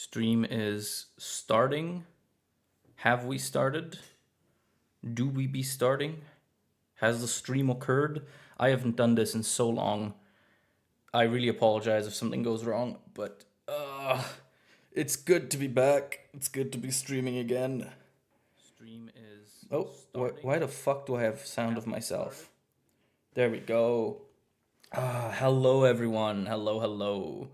Stream is starting. Have we started? Do we be starting? Has the stream occurred? I haven't done this in so long. I really apologize if something goes wrong, but it's good to be back. It's good to be streaming again. Stream is why the fuck do I have sound of myself? There we go. Hello everyone. Hello.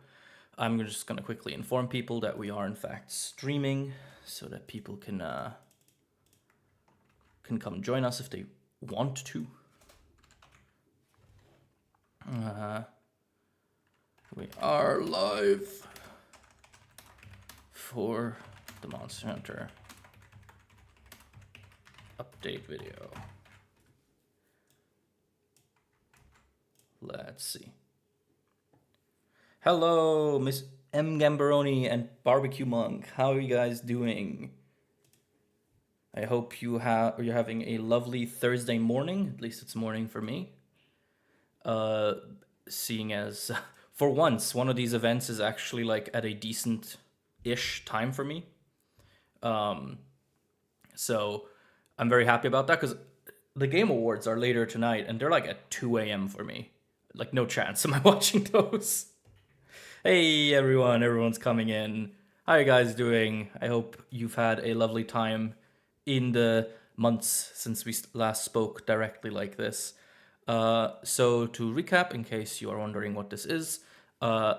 I'm just gonna quickly inform people that we are in fact streaming so that people can come join us if they want to. We are live for the Monster Hunter update video. Let's see. Hello, Miss M. Gambaroni and Barbecue Monk. How are you guys doing? I hope you're having a lovely Thursday morning. At least it's morning for me. Seeing as, for once, one of these events is actually like at a decent-ish time for me. So I'm very happy about that because the Game Awards are later tonight and they're like at 2 a.m. for me. Like, no chance am I watching those. Hey everyone, everyone's coming in. How are you guys doing? I hope you've had a lovely time in the months since we last spoke directly like this. So to recap, in case you are wondering what this is, the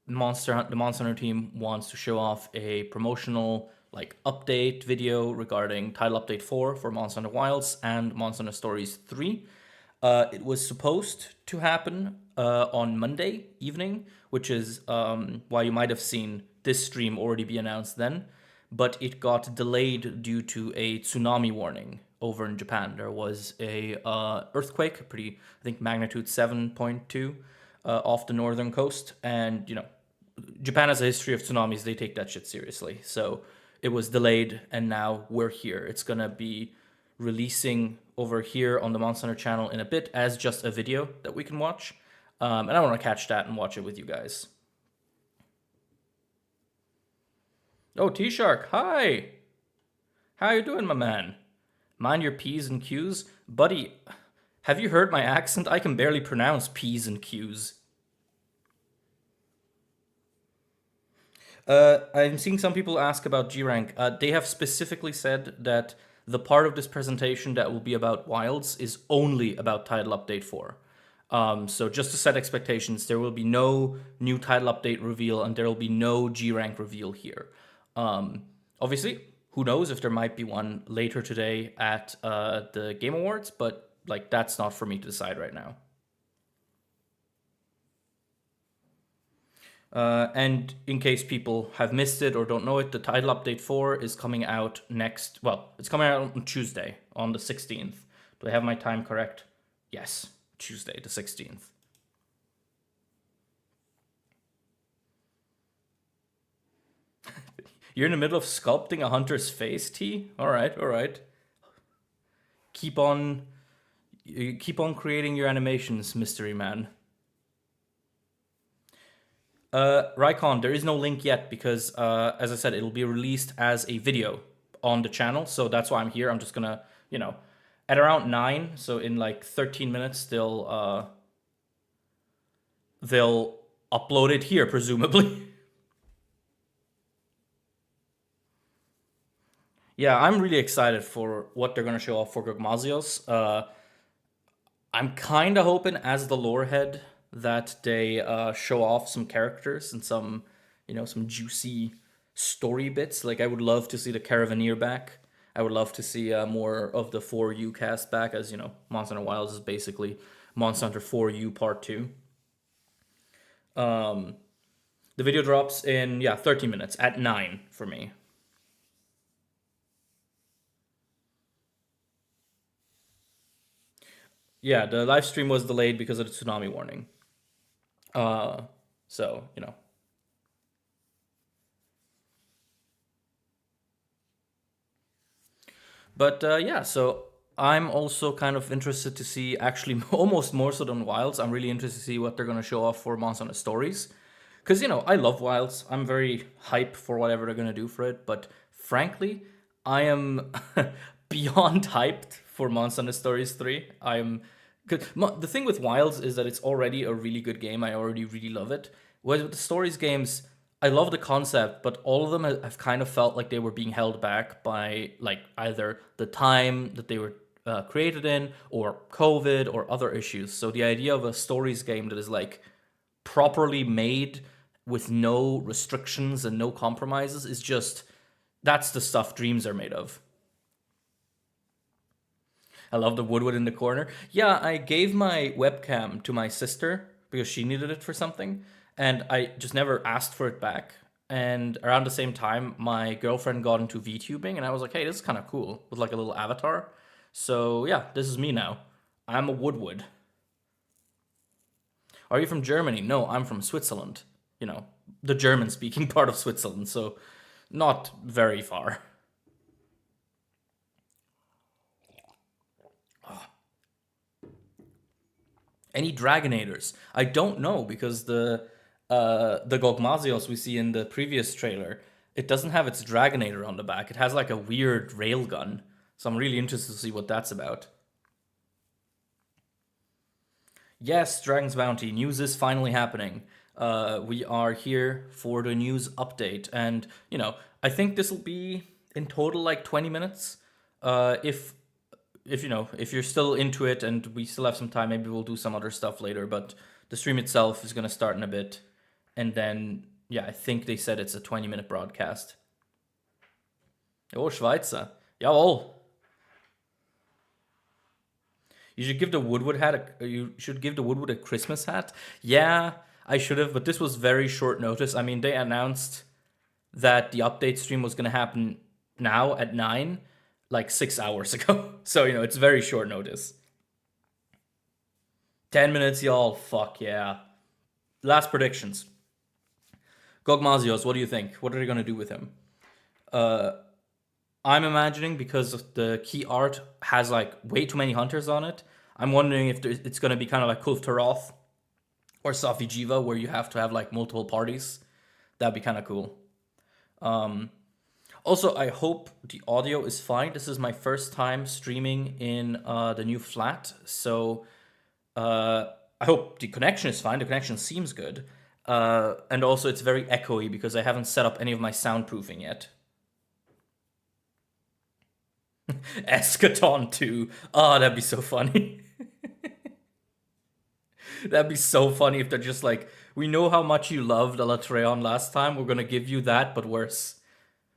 Monster Hunter team wants to show off a promotional like update video regarding title update 4 for Monster Hunter Wilds and Monster Hunter Stories 3. It was supposed to happen on Monday evening, which is why you might have seen this stream already be announced then, but it got delayed due to a tsunami warning over in Japan. There was a earthquake, pretty, I think magnitude 7.2 off the northern coast, and you know, Japan has a history of tsunamis. They take that shit seriously. So it was delayed, and now we're here. It's gonna be releasing over here on the Monster Hunter channel in a bit as just a video that we can watch. And I want to catch that and watch it with you guys. Oh, T-Shark, hi! How you doing, my man? Mind your P's and Q's? Buddy, have you heard my accent? I can barely pronounce P's and Q's. I'm seeing some people ask about G-Rank. They have specifically said that the part of this presentation that will be about Wilds is only about Title Update 4. So just to set expectations, there will be no new title update reveal and there will be no G-Rank reveal here. Obviously, who knows if there might be one later today at the Game Awards, but like that's not for me to decide right now. And in case people have missed it or don't know it, the title update 4 is coming out it's coming out on Tuesday, on the 16th. Do I have my time correct? Yes, Tuesday, the 16th. You're in the middle of sculpting a hunter's face, T? All right. Keep on creating your animations, mystery man. Rycon, there is no link yet because, as I said, it'll be released as a video on the channel. So that's why I'm here. I'm just gonna, you know, at around 9, so in like 13 minutes, they'll upload it here, presumably. Yeah, I'm really excited for what they're gonna show off for Gogmazios. I'm kind of hoping, as the lore head, that they show off some characters and some, you know, some juicy story bits. Like, I would love to see the Caravaneer back. I would love to see more of the 4U cast back, as, you know, Monster Hunter Wilds is basically Monster Hunter 4U Part 2. The video drops in, 13 minutes, at 9 for me. Yeah, the live stream was delayed because of the tsunami warning. So, you know. But yeah, so I'm also kind of interested to see, actually almost more so than Wilds, I'm really interested to see what they're going to show off for Monster Hunter Stories. Because, I love Wilds. I'm very hype for whatever they're going to do for it. But frankly, I am beyond hyped for Monster Hunter Stories 3. The thing with Wilds is that it's already a really good game. I already really love it. Whereas with the Stories games, I love the concept, but all of them have kind of felt like they were being held back by like either the time that they were created in, or COVID, or other issues. So the idea of a Stories game that is like properly made with no restrictions and no compromises is just, that's the stuff dreams are made of. I love the woodwood in the corner. Yeah, I gave my webcam to my sister because she needed it for something, and I just never asked for it back. And around the same time, my girlfriend got into VTubing, and I was like, hey, this is kind of cool with like a little avatar. So yeah, this is me now. I'm a woodwood. Are you from Germany? No, I'm from Switzerland. The German speaking part of Switzerland, so not very far. Any Dragonators? I don't know because the Gogmazios we see in the previous trailer, it doesn't have its Dragonator on the back. It has like a weird railgun. So I'm really interested to see what that's about. Yes, Dragon's Bounty. News is finally happening. We are here for the news update. And, I think this will be in total like 20 minutes. If you're still into it and we still have some time, maybe we'll do some other stuff later. But the stream itself is going to start in a bit. And then, yeah, I think they said it's a 20-minute broadcast. Oh, Schweizer. Jawohl. You should give the Woodwood a Christmas hat. Yeah, I should have, but this was very short notice. I mean, they announced that the update stream was going to happen now at 9, like 6 hours ago. So, it's very short notice. 10 minutes, y'all. Fuck yeah. Last predictions. Gogmazios, what do you think? What are they going to do with him? I'm imagining, because the key art has like way too many hunters on it, I'm wondering if it's going to be kind of like Kulf Taroth or Safi Jiva, where you have to have like multiple parties. That'd be kind of cool. Also, I hope the audio is fine. This is my first time streaming in the new flat, so I hope the connection is fine. The connection seems good. And also, it's very echoey because I haven't set up any of my soundproofing yet. Eschaton 2. Oh, that'd be so funny. That'd be so funny if they're just like, we know how much you loved Alatreon last time, we're gonna give you that, but worse.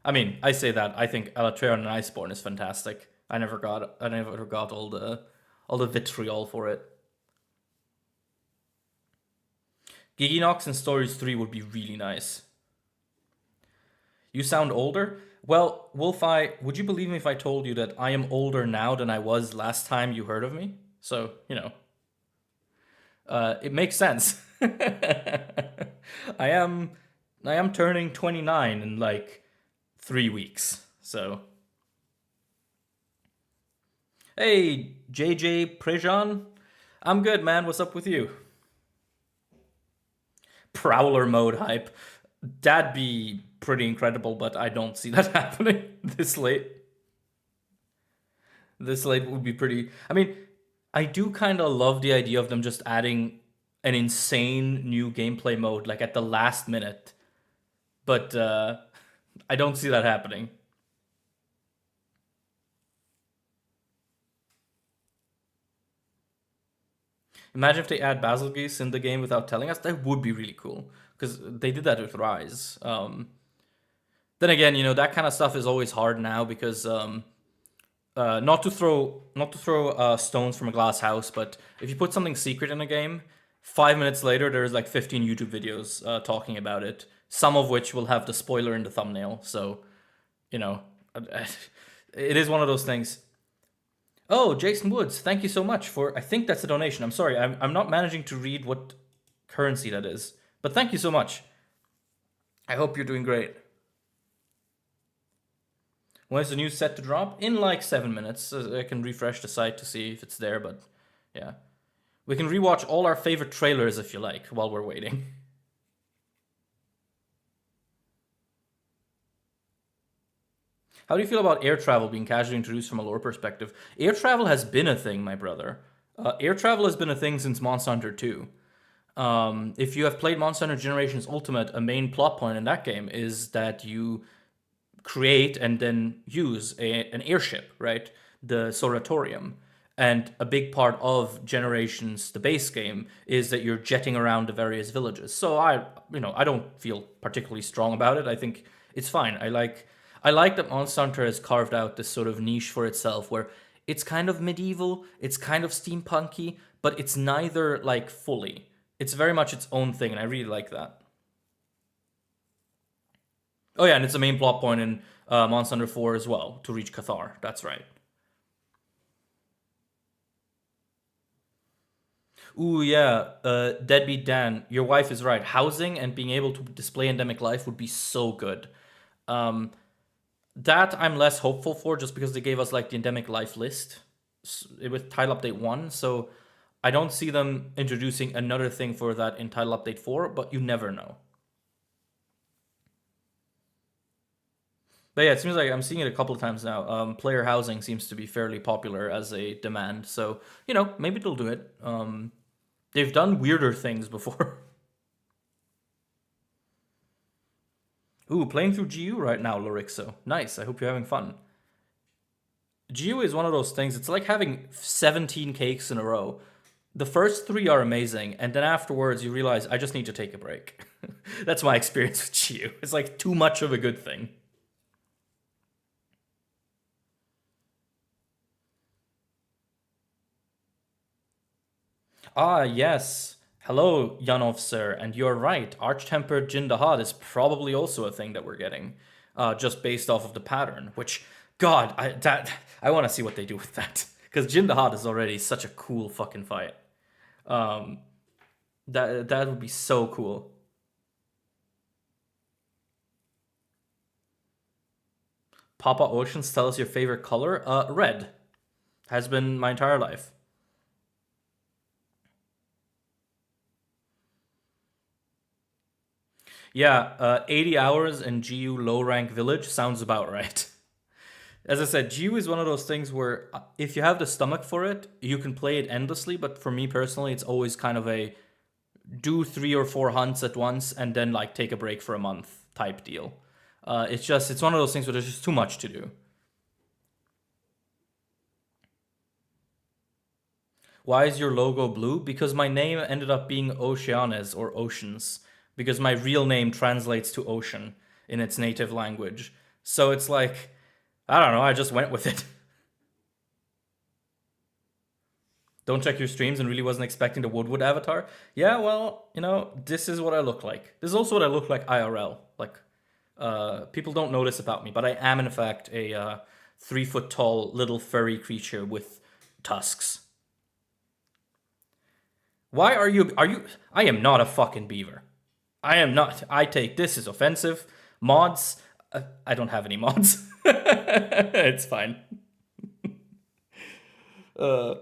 I mean, I say that, I think Alatreon and Iceborne is fantastic. I never got all the vitriol for it. Giginox in Stories 3 would be really nice. You sound older? Well, Wolfeye, would you believe me if I told you that I am older now than I was last time you heard of me? So, it makes sense. I am turning 29 in like 3 weeks. So, hey, JJ Prejan, I'm good, man. What's up with you? Prowler mode hype. That'd be pretty incredible, but I don't see that happening this late. This late would be pretty... I mean, I do kind of love the idea of them just adding an insane new gameplay mode, like at the last minute. But I don't see that happening. Imagine if they add Basilgeuse in the game without telling us. That would be really cool, because they did that with Rise. Then again, that kind of stuff is always hard now because not to throw stones from a glass house, but if you put something secret in a game, 5 minutes later there's like 15 YouTube videos talking about it, some of which will have the spoiler in the thumbnail. So, it is one of those things. Oh, Jason Woods, thank you so much for... I think that's a donation. I'm sorry, I'm not managing to read what currency that is. But thank you so much. I hope you're doing great. When is the news set to drop? In like 7 minutes. I can refresh the site to see if it's there, but yeah. We can rewatch all our favorite trailers if you like while we're waiting. How do you feel about air travel being casually introduced from a lore perspective? Air travel has been a thing, my brother. Air travel has been a thing since Monster Hunter 2. If you have played Monster Hunter Generations Ultimate, a main plot point in that game is that you create and then use an airship, right? The Soratorium. And a big part of Generations, the base game, is that you're jetting around the various villages. So I don't feel particularly strong about it. I think it's fine. I like that Monster Hunter has carved out this sort of niche for itself where it's kind of medieval, it's kind of steampunky, but it's neither like fully. It's very much its own thing, and I really like that. Oh yeah, and it's a main plot point in Monster Hunter 4 as well to reach Cathar. That's right. Ooh yeah, Deadbeat Dan, your wife is right. Housing and being able to display endemic life would be so good. Um, that I'm less hopeful for just because they gave us like the endemic life list with title update 1. So I don't see them introducing another thing for that in title update 4, but you never know. But yeah, it seems like I'm seeing it a couple of times now. Player housing seems to be fairly popular as a demand, so maybe they'll do it. They've done weirder things before. Ooh, playing through GU right now, Lorixo. Nice. I hope you're having fun. GU is one of those things. It's like having 17 cakes in a row. The first three are amazing, and then afterwards you realize I just need to take a break. That's my experience with GU. It's like too much of a good thing. Ah, yes. Hello, Yanov sir, and you're right. Arch-tempered Jindahad is probably also a thing that we're getting, just based off of the pattern. Which, God, I want to see what they do with that because Jindahad is already such a cool fucking fight. Um, that would be so cool. Papa Oceans, tell us your favorite color. Red has been my entire life. Yeah, 80 hours in GU low rank village sounds about right. As I said, GU is one of those things where if you have the stomach for it, you can play it endlessly. But for me personally, it's always kind of a do 3 or 4 hunts at once and then like take a break for a month type deal. It's one of those things where there's just too much to do. Why is your logo blue? Because my name ended up being Oceaniz or Oceans, because my real name translates to ocean in its native language. So it's like, I don't know, I just went with it. Don't check your streams and really wasn't expecting the Woodwood avatar. Yeah, well, this is what I look like. This is also what I look like IRL. Like, people don't know this about me, but I am in fact a 3 foot tall little furry creature with tusks. Why are you? Are you? I am not a fucking beaver. I am not. I take this as offensive. Mods. I don't have any mods. It's fine. Uh,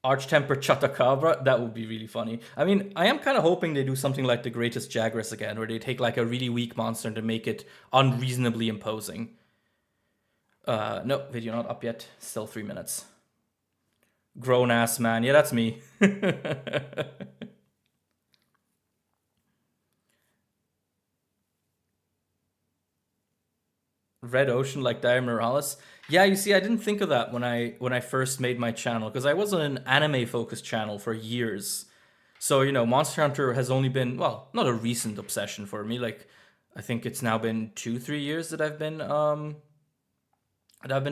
Arch-temper Chatacabra. That would be really funny. I mean, I am kind of hoping they do something like the Greatest Jagras again, where they take like a really weak monster and make it unreasonably imposing. No, video not up yet. Still 3 minutes. Grown ass man. Yeah, that's me. Red Ocean like Dire Morales. Yeah, you see, I didn't think of that when I first made my channel because I was on an anime focused channel for years. So Monster Hunter has only been not a recent obsession for me. Like, I think it's now been 2-3 years that I've been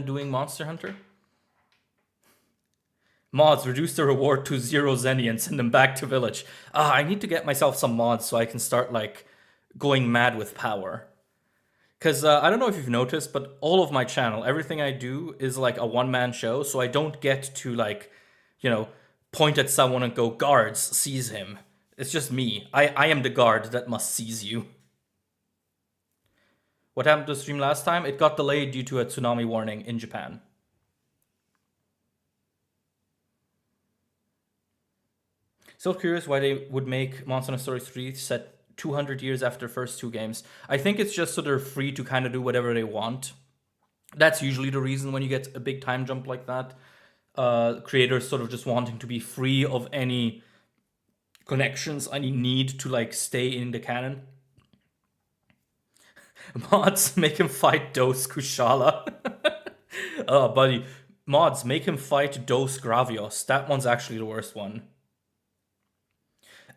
doing Monster Hunter. Mods, reduce the reward to 0 Zenny and send them back to village. I need to get myself some mods so I can start like going mad with power. Because I don't know if you've noticed, but all of my channel, everything I do is like a one-man show, so I don't get to like, you know, point at someone and go, guards, seize him. It's just me. I am the guard that must seize you. What happened to the stream last time? It got delayed due to a tsunami warning in Japan. Still curious why they would make Monster Hunter Stories 3 set 200 years after the first 2 games. I think it's just so they're free to kind of do whatever they want. That's usually the reason when you get a big time jump like that. Creators sort of just wanting to be free of any connections, any need to like stay in the canon. Mods, make him fight Dos Kushala. Oh, buddy. Mods, make him fight Dos Gravios. That one's actually the worst one.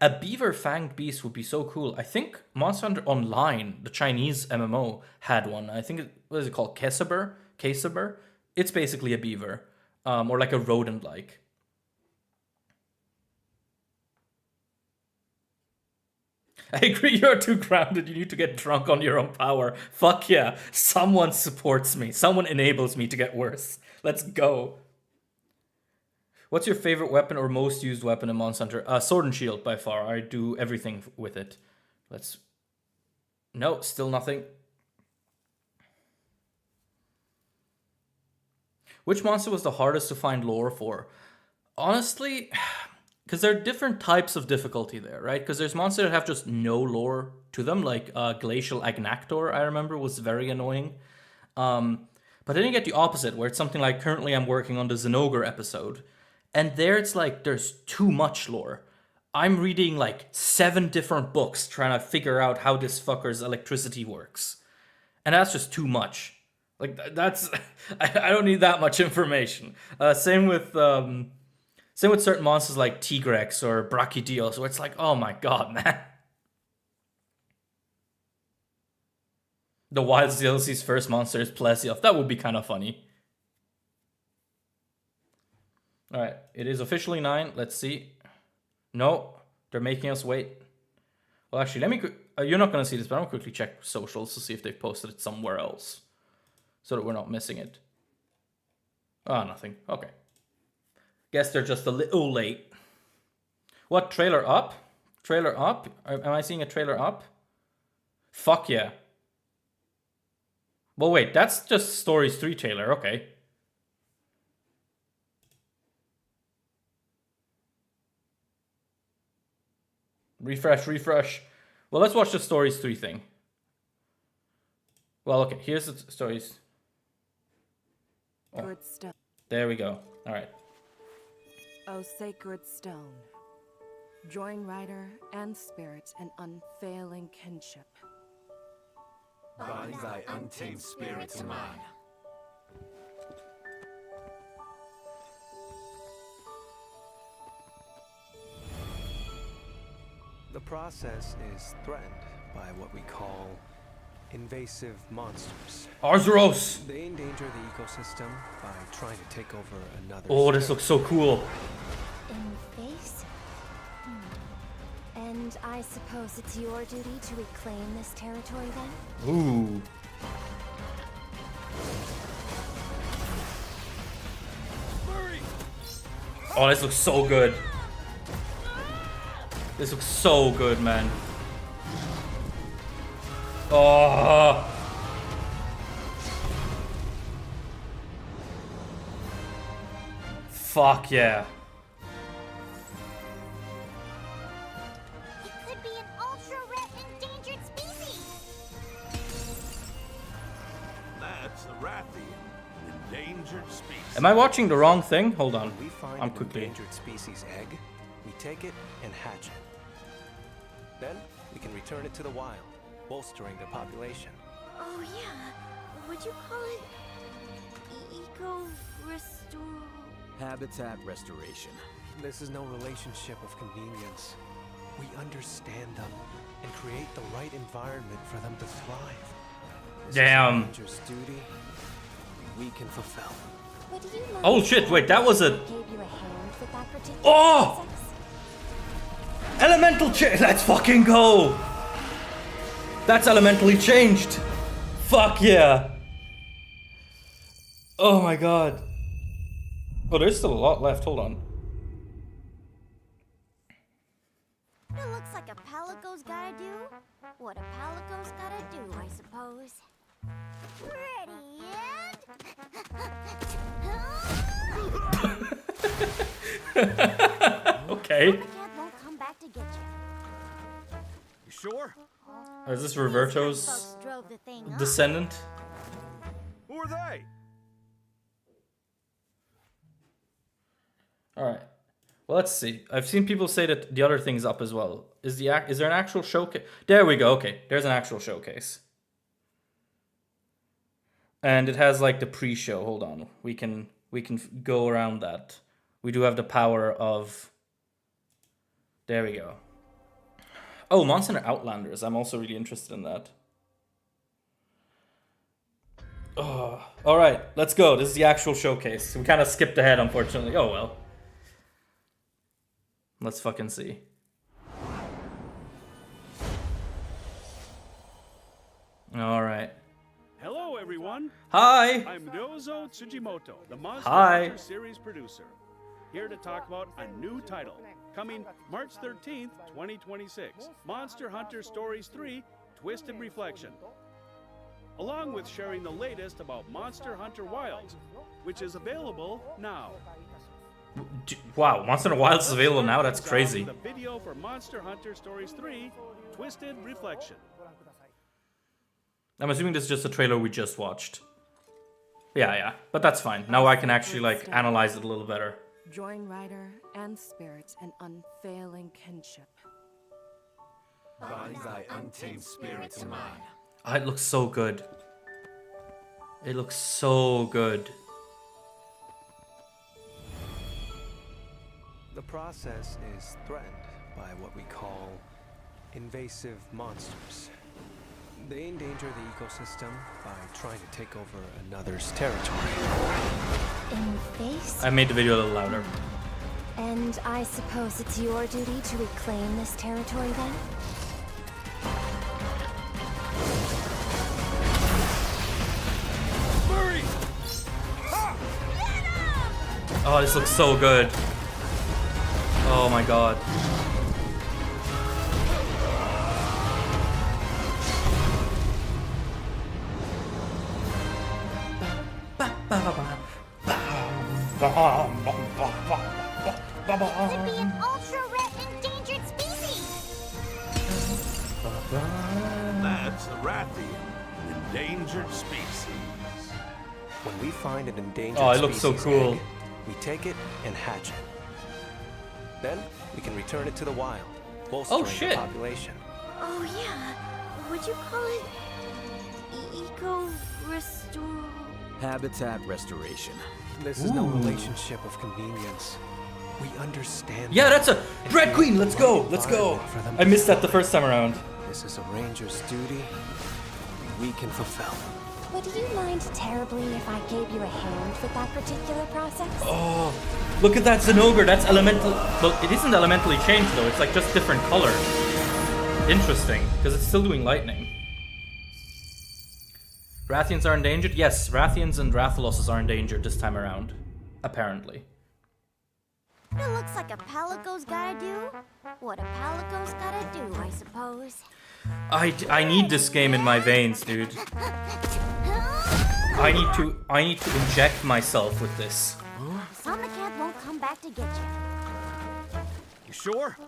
A beaver fanged beast would be so cool. I think Monster Hunter Online, the Chinese MMO, had one. I think what is it called? Kesaber? Kesaber? It's basically a beaver. Or like a rodent-like. I agree, you're too grounded. You need to get drunk on your own power. Fuck yeah. Someone supports me. Someone enables me to get worse. Let's go. What's your favorite weapon or most used weapon in Monster Hunter? Sword and Shield, by far. I do everything with it. Let's... No, still nothing. Which monster was the hardest to find lore for? Honestly... Because there are different types of difficulty there, right? Because there's monsters that have just no lore to them, like Glacial Agnactor, I remember, was very annoying. But then you get the opposite, where it's something like, currently I'm working on the Zenogre episode, and there it's like, there's too much lore. I'm reading like 7 different books trying to figure out how this fucker's electricity works. And that's just too much. Like, that's... I don't need that much information. Same with certain monsters like Tigrex or Brachydios, where it's like, oh my god, man. The Wilds DLC's first monster is Plesioth. That would be kind of funny. Alright, it is officially 9. Let's see. No, they're making us wait. Well, actually, let me... you're not going to see this, but I'm going to quickly check socials to see if they've posted it somewhere else. So that we're not missing it. Oh, nothing. Okay. Guess they're just a little late. What, trailer up? Trailer up? Am I seeing a trailer up? Fuck yeah. Well, wait, that's just Stories 3 trailer, okay. Refresh, refresh. Well, let's watch the Stories 3 thing. Well, okay, here's the Stories. Oh, there we go. All right. O sacred stone, join rider and spirit in unfailing kinship. Bind thy untamed spirit to mine. The process is threatened by what we call invasive monsters. Arzuros! They endanger the ecosystem by trying to take over another. Oh, this looks so cool. Invasive? And I suppose it's your duty to reclaim this territory then? Ooh. Oh, this looks so good. This looks so good, man. Oh. Fuck yeah. It could be an ultra-rare endangered species. That's a Rathian, an endangered species. Am I watching the wrong thing? Hold on. We find I'm an quickly. endangered species egg, we take it and hatch it. Then we can return it to the wild, bolstering the population. Oh yeah. Would you call it eco-restore? Habitat restoration. This is no relationship of convenience. We understand them and create the right environment for them to thrive. This Damn. is a ranger's duty we can fulfill. Would you mind Oh shit, wait, that was a... if I gave you a hand with that particular Oh! process? Elemental change! Let's fucking go! That's elementally changed! Fuck yeah! Oh my god. Oh, there's still a lot left, hold on. It looks like a Palico's gotta do what a Palico's gotta do, I suppose. Ready and... Okay. Cat won't come back to get you. You sure? Is this These kind Roberto's folks drove the thing up. descendant? Who are they? All right. Well, let's see. I've seen people say that the other thing's up as well. Is there an actual showcase? There we go. Okay, there's an actual showcase. And it has like the pre-show. Hold on. We can go around that. We do have the power of. There we go. Oh, Monster Hunter Outlanders. I'm also really interested in that. Oh, all right. Let's go. This is the actual showcase. We kind of skipped ahead, unfortunately. Oh well. Let's fucking see. All right. Hello, everyone. Hi. I'm Ryozo Tsujimoto, the Monster Hi. Hunter series producer, here to talk about a new title coming March 13th, 2026. Monster Hunter Stories 3: Twisted Reflection. Along with sharing the latest about Monster Hunter Wilds, which is available now. Wow, Monster Hunter Wilds is available now? That's crazy. The video for Monster Hunter Stories 3: Twisted Reflection. I'm assuming this is just a trailer we just watched. Yeah, but that's fine. Now I can actually like analyze it a little better. Join rider and spirit in unfailing kinship. Bind thy untamed spirit to mine. Oh, it looks so good. It looks so good. The process is threatened by what we call invasive monsters. They endanger the ecosystem by trying to take over another's territory. Invasive. I made the video a little louder. And I suppose it's your duty to reclaim this territory then? Oh, this looks so good. Oh my god. To be an ultra-rare endangered species! That's a Rathian, an endangered species. When we find an endangered Oh, it looks so species cool. egg, we take it and hatch it. Then we can return it to the wild, bolstering shit. the population. Oh yeah, would you call it eco-restore? Habitat restoration. This is no Ooh. relationship of convenience. We understand. Yeah, that's a and Dread create Queen. the Let's right go. Let's go. environment for them I to missed that the thrive. first time around. This is a ranger's duty we can fulfill. Would you mind terribly if I gave you a hand with that particular process? Oh, look at that Zenogre. That's elemental. Well, it isn't elementally changed though. It's like just different color. Interesting, because it's still doing lightning. Rathians are endangered? Yes, Rathians and Rathaloses are endangered this time around. Apparently. It looks like a Palico's gotta do what a Palico's gotta do, I suppose. I need this game in my veins, dude. I need to inject myself with this. Somnicat won't come back to get you. You sure?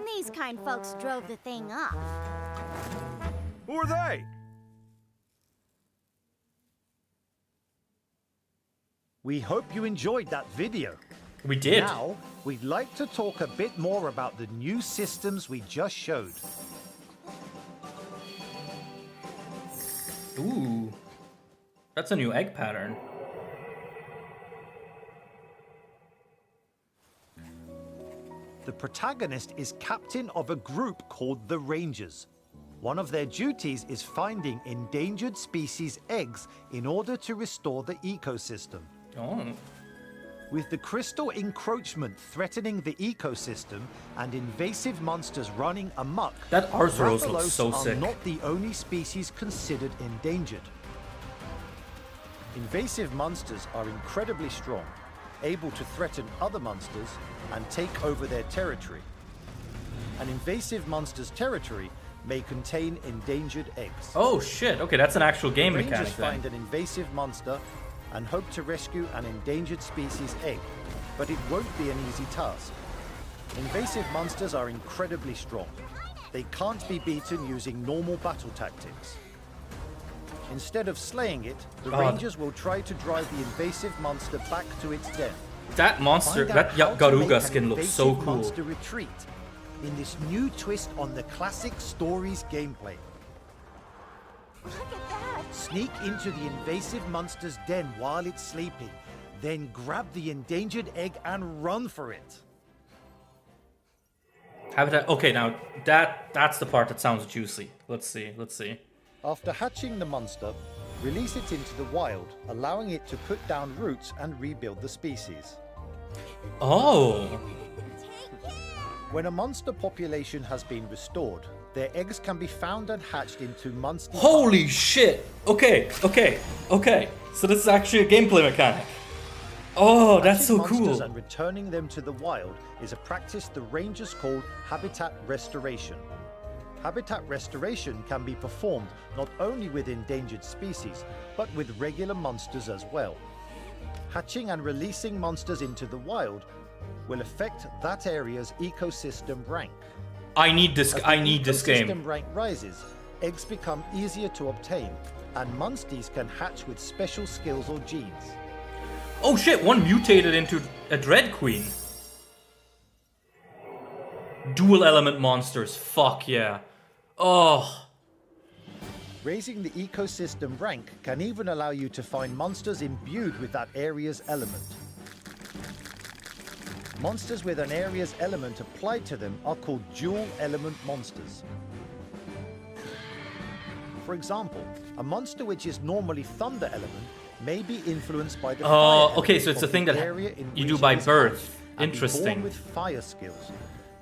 These kind folks drove the thing up. Who are they? We hope you enjoyed that video. We did. Now, we'd like to talk a bit more about the new systems we just showed. Ooh. That's a new egg pattern. The protagonist is captain of a group called the Rangers. One of their duties is finding endangered species eggs in order to restore the ecosystem. Oh. With the crystal encroachment threatening the ecosystem and invasive monsters running amok, That Arzuros looks Rathalos so are sick. not the only species considered endangered. Invasive monsters are incredibly strong, able to threaten other monsters and take over their territory. An invasive monster's territory may contain endangered eggs. Oh shit. Okay, that's an actual game Rangers mechanic find then. an invasive monster and hope to rescue an endangered species egg, but it won't be an easy task. Invasive monsters are incredibly strong, they can't be beaten using normal battle tactics. Instead of slaying it, the Rangers will try to drive the invasive monster back to its den. That monster, Find out that how to make Garuga an skin looks so invasive cool. monster retreat in this new twist on the classic Stories gameplay. Look at that! Sneak into the invasive monster's den while it's sleeping, then grab the endangered egg and run for it. Habitat. Okay, now that's the part that sounds juicy. Let's see. After hatching the monster, release it into the wild, allowing it to put down roots and rebuild the species. Oh. When a monster population has been restored, their eggs can be found and hatched into monster. Holy shit! Okay. So this is actually a gameplay mechanic. Oh, that's so Hatching monsters cool. and returning them to the wild is a practice the Rangers call habitat restoration. Habitat restoration can be performed not only with endangered species, but with regular monsters as well. Hatching and releasing monsters into the wild will affect that area's ecosystem rank. I need this game. Ecosystem rank rises, eggs become easier to obtain, and monsties can hatch with special skills or genes. Oh shit, one mutated into a Dread Queen. Dual element monsters, fuck yeah. Oh. Raising the ecosystem rank can even allow you to find monsters imbued with that area's element. Monsters with an area's element applied to them are called dual element monsters. For example, a monster which is normally thunder element may be influenced by the fire okay, element so it's a of thing the that area in you which do it by is birth. hatched and be Interesting. born with fire skills.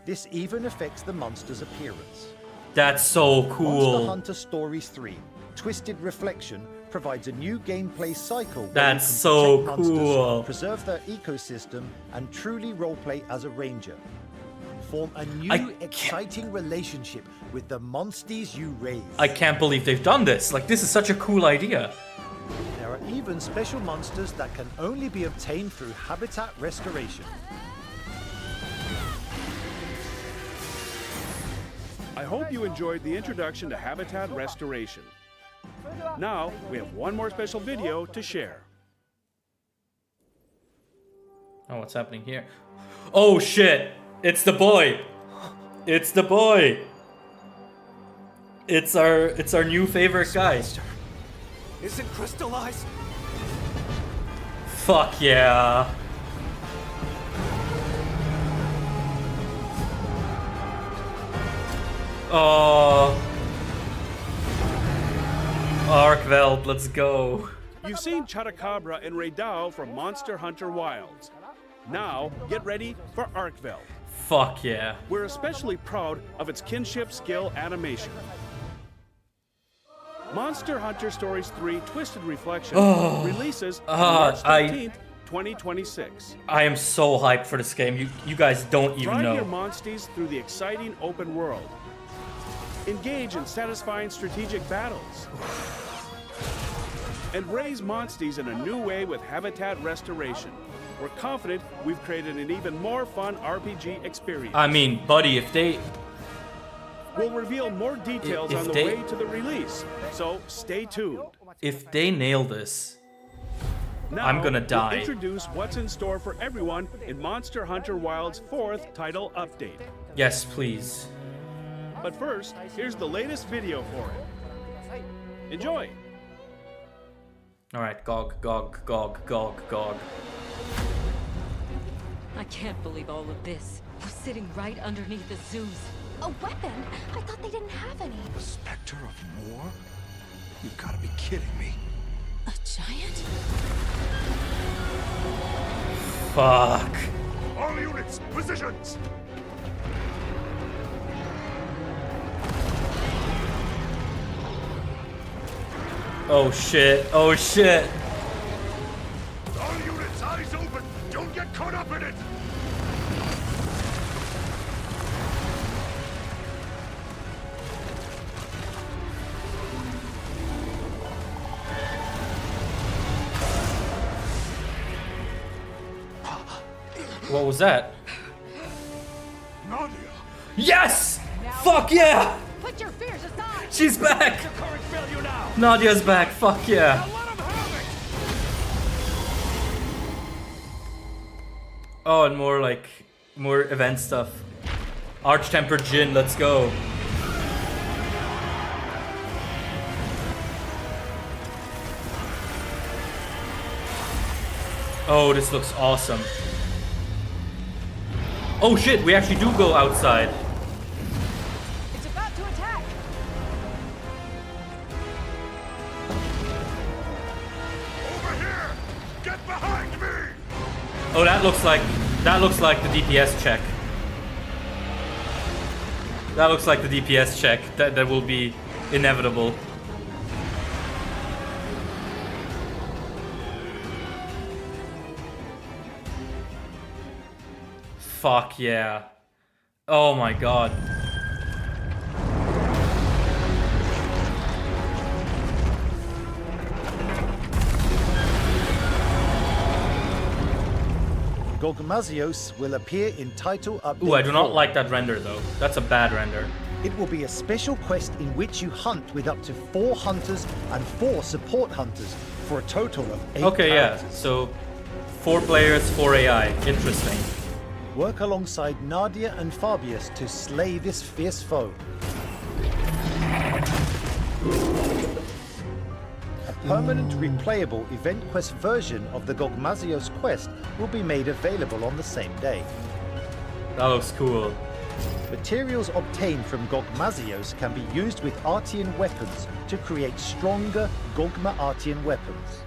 This even affects the monster's appearance. That's so Monster cool. Hunter Stories 3, Twisted Reflection, provides a new gameplay cycle where That's you can so protect monsters, cool. preserve their ecosystem, and truly roleplay as a ranger. Form a new, I exciting relationship with the monsties you raise. I can't believe they've done this. Like, this is such a cool idea. There are even special monsters that can only be obtained through habitat restoration. I hope you enjoyed the introduction to habitat restoration. Now, we have one more special video to share. Oh, what's happening here? Oh shit! It's the boy! It's the boy! It's our new favorite guy. Is it crystallized? Fuck yeah. Oh. Arkveld, let's go. You've seen Chotacabra and Raydao from Monster Hunter Wilds. Now, get ready for Arkveld. Fuck yeah. We're especially proud of its kinship skill animation. Monster Hunter Stories 3 Twisted Reflection releases on March 13th, 2026. I am so hyped for this game. You guys don't even Drive know. your monsties through the exciting open world. Engage in satisfying strategic battles. And raise monsties in a new way with habitat restoration. We're confident we've created an even more fun RPG experience. I mean, buddy, if they... We'll reveal more details If on the they- way to the release, so stay tuned. If they nail this... Now, I'm gonna we'll die. introduce what's in store for everyone in Monster Hunter Wilds' 4th title update. Yes, please. But first, here's the latest video for it. Enjoy! Alright, GOG. I can't believe all of this. We're sitting right underneath the Zeus. A weapon? I thought they didn't have any. The specter of war? You've got to be kidding me. A giant? Fuck. All units, positions! Oh shit. Oh shit. All units, eyes open! Don't get caught up in it! What was that? Nadia! Yes! Fuck yeah! Put your fears aside. She's back! Your courage fail you now. Nadia's back, fuck yeah. Now let him have it. Oh, and more event stuff. Arch-tempered Jin, let's go. Oh, this looks awesome. Oh shit, we actually do go outside. It's about to attack. Over here. Get behind me. Oh, that looks like the DPS check. That looks like the DPS check that will be inevitable. Fuck yeah. Oh my god. Gogmazios will appear in title update. Ooh, I do not 4. like that render though. That's a bad render. It will be a special quest in which you hunt with up to 4 hunters and 4 support hunters for a total of 8 Okay, yeah. characters. So 4 players, 4 AI. Interesting. Work alongside Nadia and Fabius to slay this fierce foe. A permanent replayable event quest version of the Gogmazios quest will be made available on the same day. That looks cool. Materials obtained from Gogmazios can be used with Artian weapons to create stronger Gogma Artian weapons.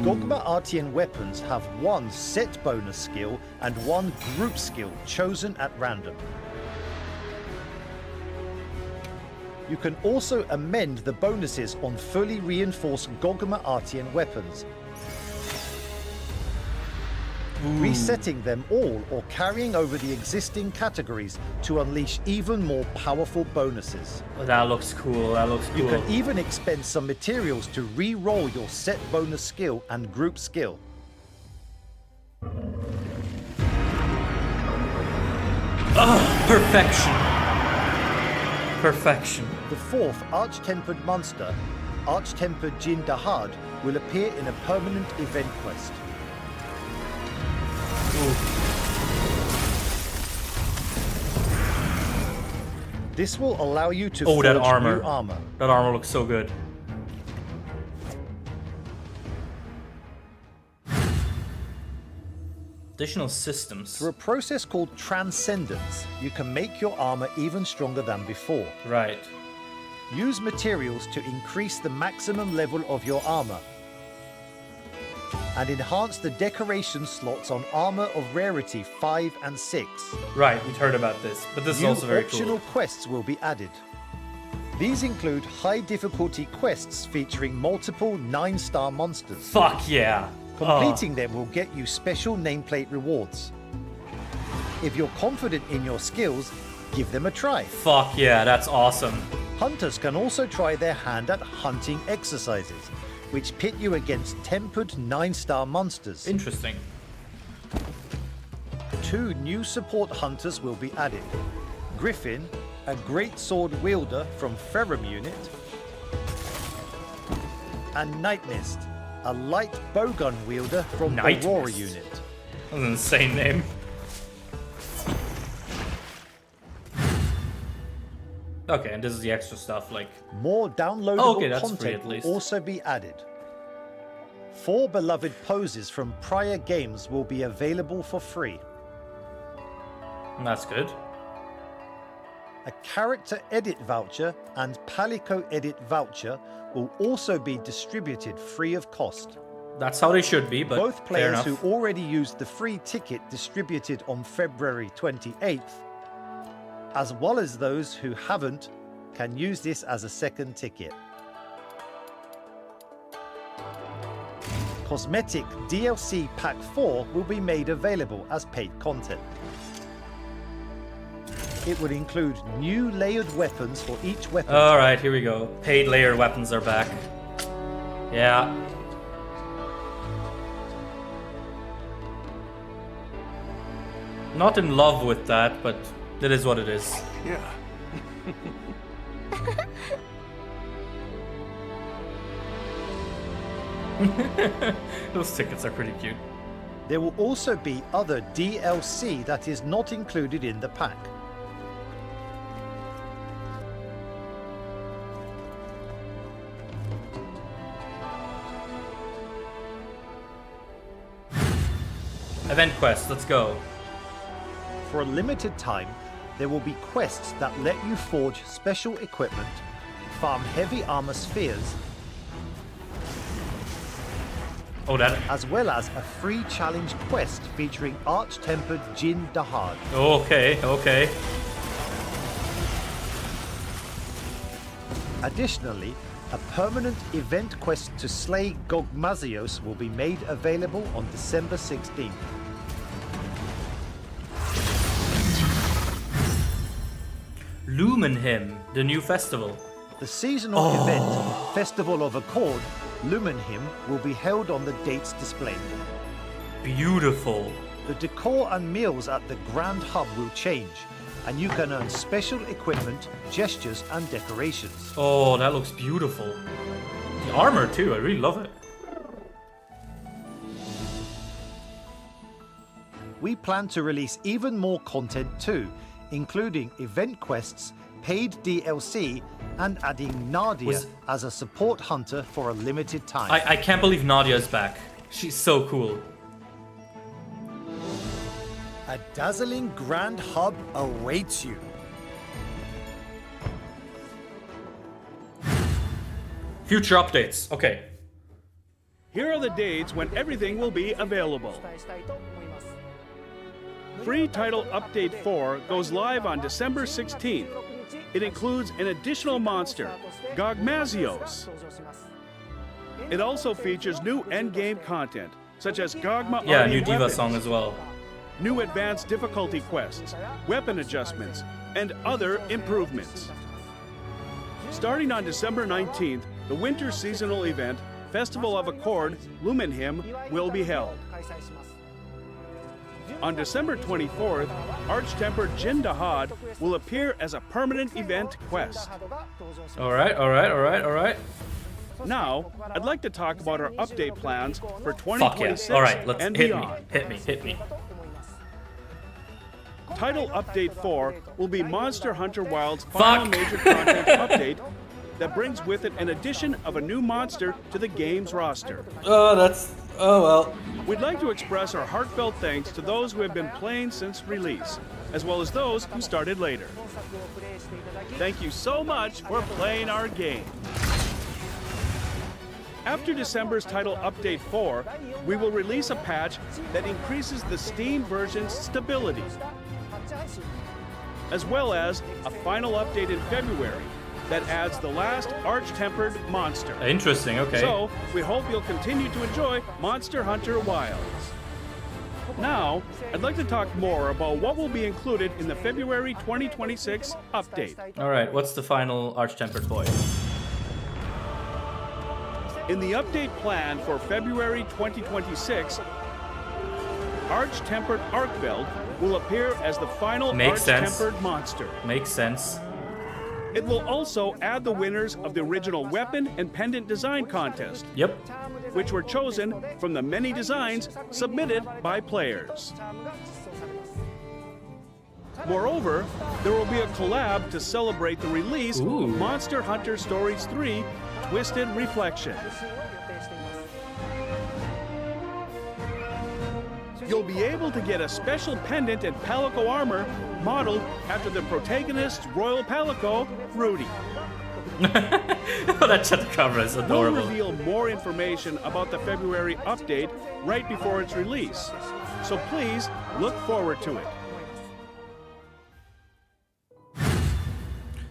Gogma Artian weapons have 1 set bonus skill and 1 group skill chosen at random. You can also amend the bonuses on fully reinforced Gogma Artian weapons, resetting them all or carrying over the existing categories to unleash even more powerful bonuses. Oh, that looks cool. That looks cool. You can even expend some materials to re-roll your set bonus skill and group skill. Perfection. Perfection. The 4th Arch-Tempered monster, Arch-Tempered Jin Dahad, will appear in a permanent event quest. This will allow you to forge that armor. new armor. That armor looks so good. Additional systems. Through a process called Transcendence, you can make your armor even stronger than before. Right. Use materials to increase the maximum level of your armor and enhance the decoration slots on armor of rarity 5 and 6. Right, we'd heard about this, but this is New also very optional cool. quests will be added. These include high difficulty quests featuring multiple 9-star monsters. Fuck yeah. Completing them will get you special nameplate rewards. If you're confident in your skills, give them a try. Fuck yeah, that's awesome. Hunters can also try their hand at hunting exercises, which pit you against tempered 9-star monsters. Interesting. 2 new support hunters will be added. Griffin, a great sword wielder from Ferrum unit, and Night Mist, a light bowgun wielder from Night Aurora Mist. unit. That's an insane name. Okay, and this is the extra stuff, like... More downloadable Oh, okay, that's free content at least. will also be added. 4 beloved poses from prior games will be available for free. That's good. A character edit voucher and Palico edit voucher will also be distributed free of cost. That's how they should be, but Both fair players enough. who already used the free ticket distributed on February 28th, as well as those who haven't, can use this as a second ticket. Cosmetic DLC Pack 4 will be made available as paid content. It would include new layered weapons for each weapon. Alright, here we go. Paid layered weapons are back. Yeah. Not in love with that, but That is what it is. Yeah. Those tickets are pretty cute. There will also be other DLC that is not included in the pack. Event quest, let's go. For a limited time, there will be quests that let you forge special equipment, farm heavy armor spheres, Oh, that. as well as a free challenge quest featuring Arch-Tempered Jin Dahad. Okay, okay. Additionally, a permanent event quest to slay Gogmazios will be made available on December 16th. Lumen Hymn, the new festival. The seasonal event, Festival of Accord, Lumenhim, will be held on the dates displayed. Beautiful. The decor and meals at the Grand Hub will change, and you can earn special equipment, gestures, and decorations. Oh, that looks beautiful. The armor too, I really love it. We plan to release even more content too, including event quests, paid DLC, and adding Nadia as a support hunter for a limited time. I can't believe Nadia's back. She's so cool. A dazzling Grand Hub awaits you. Future updates. Okay. Here are the dates when everything will be available. Free Title Update 4 goes live on December 16th. It includes an additional monster, Gogmazios. It also features new endgame content, such as Gogma Yeah, Army new Diva weapons, song as well. new advanced difficulty quests, weapon adjustments, and other improvements. Starting on December 19th, the winter seasonal event, Festival of Accord, Lumenhim, will be held. On December 24th, Arch-Tempered Jin Dahad will appear as a permanent event quest. Alright, alright, alright, alright. Now, I'd like to talk about our update plans for Fuck 2026 yeah. Alright, let's and hit beyond. me. Hit me. Title Update 4 will be Monster Hunter Wild's final major content update that brings with it an addition of a new monster to the game's roster. Oh well. We'd like to express our heartfelt thanks to those who have been playing since release, as well as those who started later. Thank you so much for playing our game. After December's Title Update 4, we will release a patch that increases the Steam version's stability, as well as a final update in February that adds the last Arch-Tempered monster. Interesting, okay. So, we hope you'll continue to enjoy Monster Hunter Wilds. Now, I'd like to talk more about what will be included in the February 2026 update. Alright, what's the final Arch-Tempered boy? In the update plan for February 2026, Arch-Tempered Arkveld will appear as the final Makes Arch-Tempered sense. monster. Makes sense. It will also add the winners of the original weapon and pendant design contest, Yep. which were chosen from the many designs submitted by players. Moreover, there will be a collab to celebrate the release of Ooh. Monster Hunter Stories 3 Twisted Reflection. You'll be able to get a special pendant and palico armor modeled after the protagonist's royal palico, Rudy. Oh, that chupacabra is We'll adorable. reveal more information about the February update right before its release, so please look forward to it.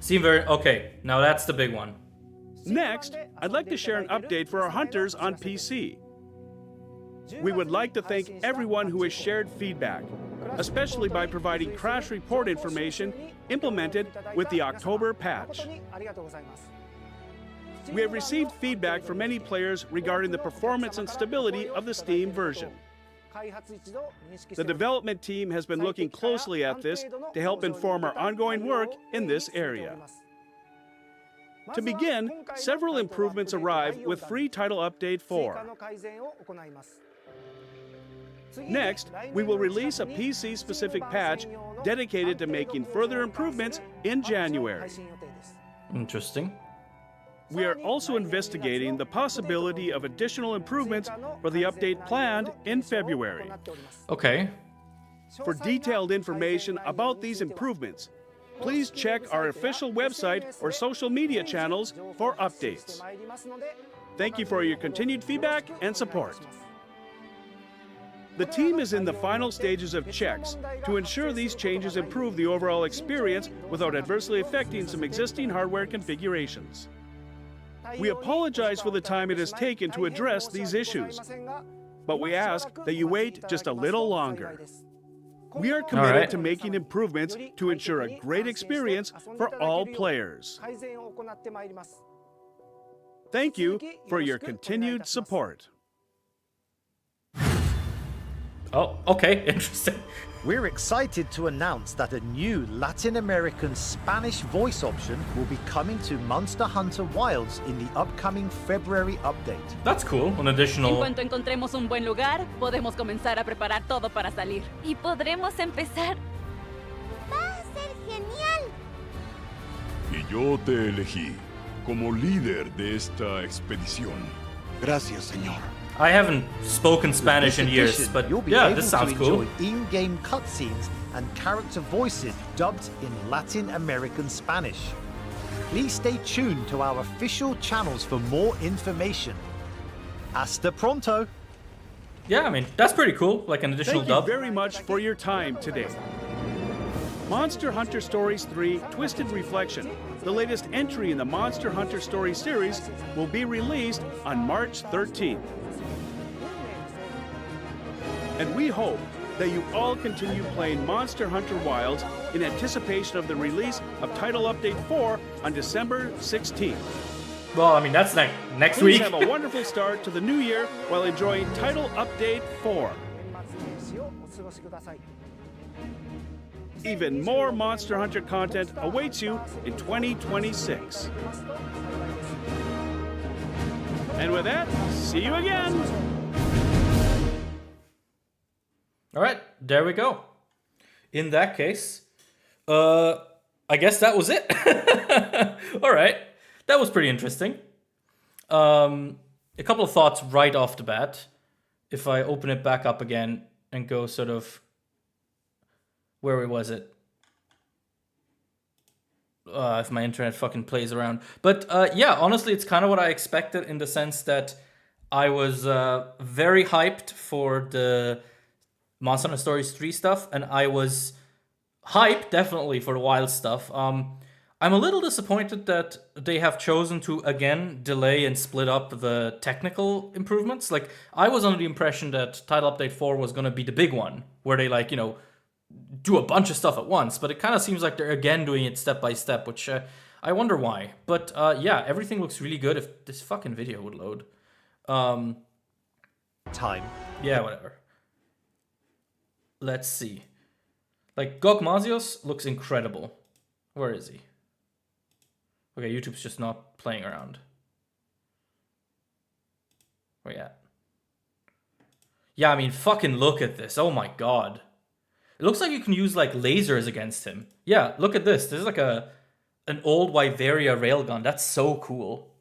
Seem very okay. Now that's the big one. Next, I'd like to share an update for our hunters on PC. We would like to thank everyone who has shared feedback, especially by providing crash report information implemented with the October patch. We have received feedback from many players regarding the performance and stability of the Steam version. The development team has been looking closely at this to help inform our ongoing work in this area. To begin, several improvements arrived with free Title Update 4. Next, we will release a PC-specific patch dedicated to making further improvements in January. Interesting. We are also investigating the possibility of additional improvements for the update planned in February. Okay. For detailed information about these improvements, please check our official website or social media channels for updates. Thank you for your continued feedback and support. The team is in the final stages of checks to ensure these changes improve the overall experience without adversely affecting some existing hardware configurations. We apologize for the time it has taken to address these issues, but we ask that you wait just a little longer. We are committed to making improvements to ensure a great experience for all players. Thank you for your continued support. Oh, okay, interesting. We're excited to announce that a new Latin American Spanish voice option will be coming to Monster Hunter Wilds in the upcoming February update. That's cool. An additional... En cuanto encontremos un buen lugar, podemos comenzar a preparar todo para salir. Y podremos empezar. Va a ser genial. Y yo te elegí como líder de esta expedición. Gracias, señor. I haven't spoken Spanish in years, Edition, but you'll be yeah, able this sounds to cool. enjoy in-game cutscenes and character voices dubbed in Latin American Spanish. Please stay tuned to our official channels for more information. Hasta pronto! Yeah, I mean, that's pretty cool. Like an additional Thank dub. you very much for your time today. Monster Hunter Stories 3 Twisted Reflection, the latest entry in the Monster Hunter Stories series, will be released on March 13th. And we hope that you all continue playing Monster Hunter Wilds in anticipation of the release of Title Update 4 on December 16th. Well, I mean, that's next Please week. have a wonderful start to the new year while enjoying Title Update 4. Even more Monster Hunter content awaits you in 2026. And with that, see you again! All right, there we go. In that case, I guess that was it. All right, that was pretty interesting. A couple of thoughts right off the bat. If I open it back up again and go sort of, where was it? If my internet fucking plays around. But yeah, honestly, it's kind of what I expected in the sense that I was very hyped for the Monster Hunter Stories 3 stuff, and I was hyped definitely for the Wild stuff. I'm a little disappointed that they have chosen to again delay and split up the technical improvements. Like, I was under the impression that Title Update 4 was going to be the big one, where they, like, you know, do a bunch of stuff at once, but it kind of seems like they're again doing it step by step, which I wonder why. But yeah, everything looks really good. If this fucking video would load. Time. Yeah, whatever. Let's see. Like, Gogmazios looks incredible. Where is he? Okay, YouTube's just not playing around. Where you at? Yeah, I mean, fucking look at this. Oh my god. It looks like you can use, like, lasers against him. Yeah, look at this. This is like an old Wyveria railgun. That's so cool.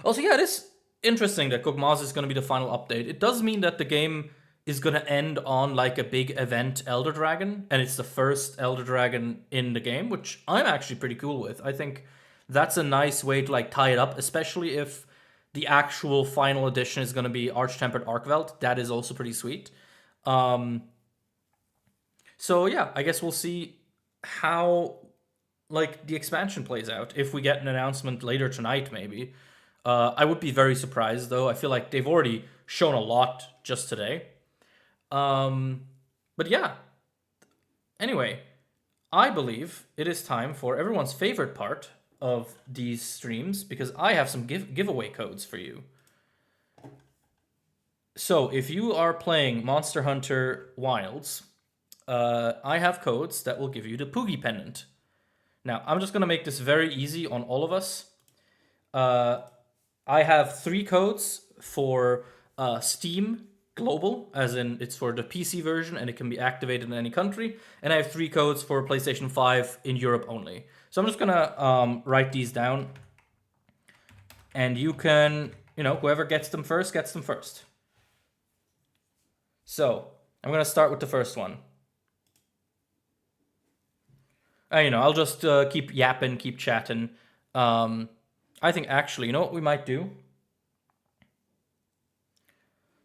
Also, yeah, it is interesting that Gogmazios is going to be the final update. It does mean that the game is going to end on, like, a big event Elder Dragon, and it's the first Elder Dragon in the game, which I'm actually pretty cool with. I think that's a nice way to, like, tie it up, especially if the actual final edition is going to be Arch-Tempered Arkveld. That is also pretty sweet. So, yeah, I guess we'll see how, like, the expansion plays out. If we get an announcement later tonight, maybe. I would be very surprised, though. I feel like they've already shown a lot just today. But yeah. Anyway, I believe it is time for everyone's favorite part of these streams, because I have some giveaway codes for you. So if you are playing Monster Hunter Wilds, I have codes that will give you the Poogie pendant. Now, I'm just going to make this very easy on all of us. I have 3 codes for Steam Global, as in it's for the PC version and it can be activated in any country. And I have 3 codes for PlayStation 5 in Europe only. So I'm just going to write these down. And you can, whoever gets them first, gets them first. So I'm going to start with the first one. I'll just keep yapping, keep chatting. I think actually, you know what we might do?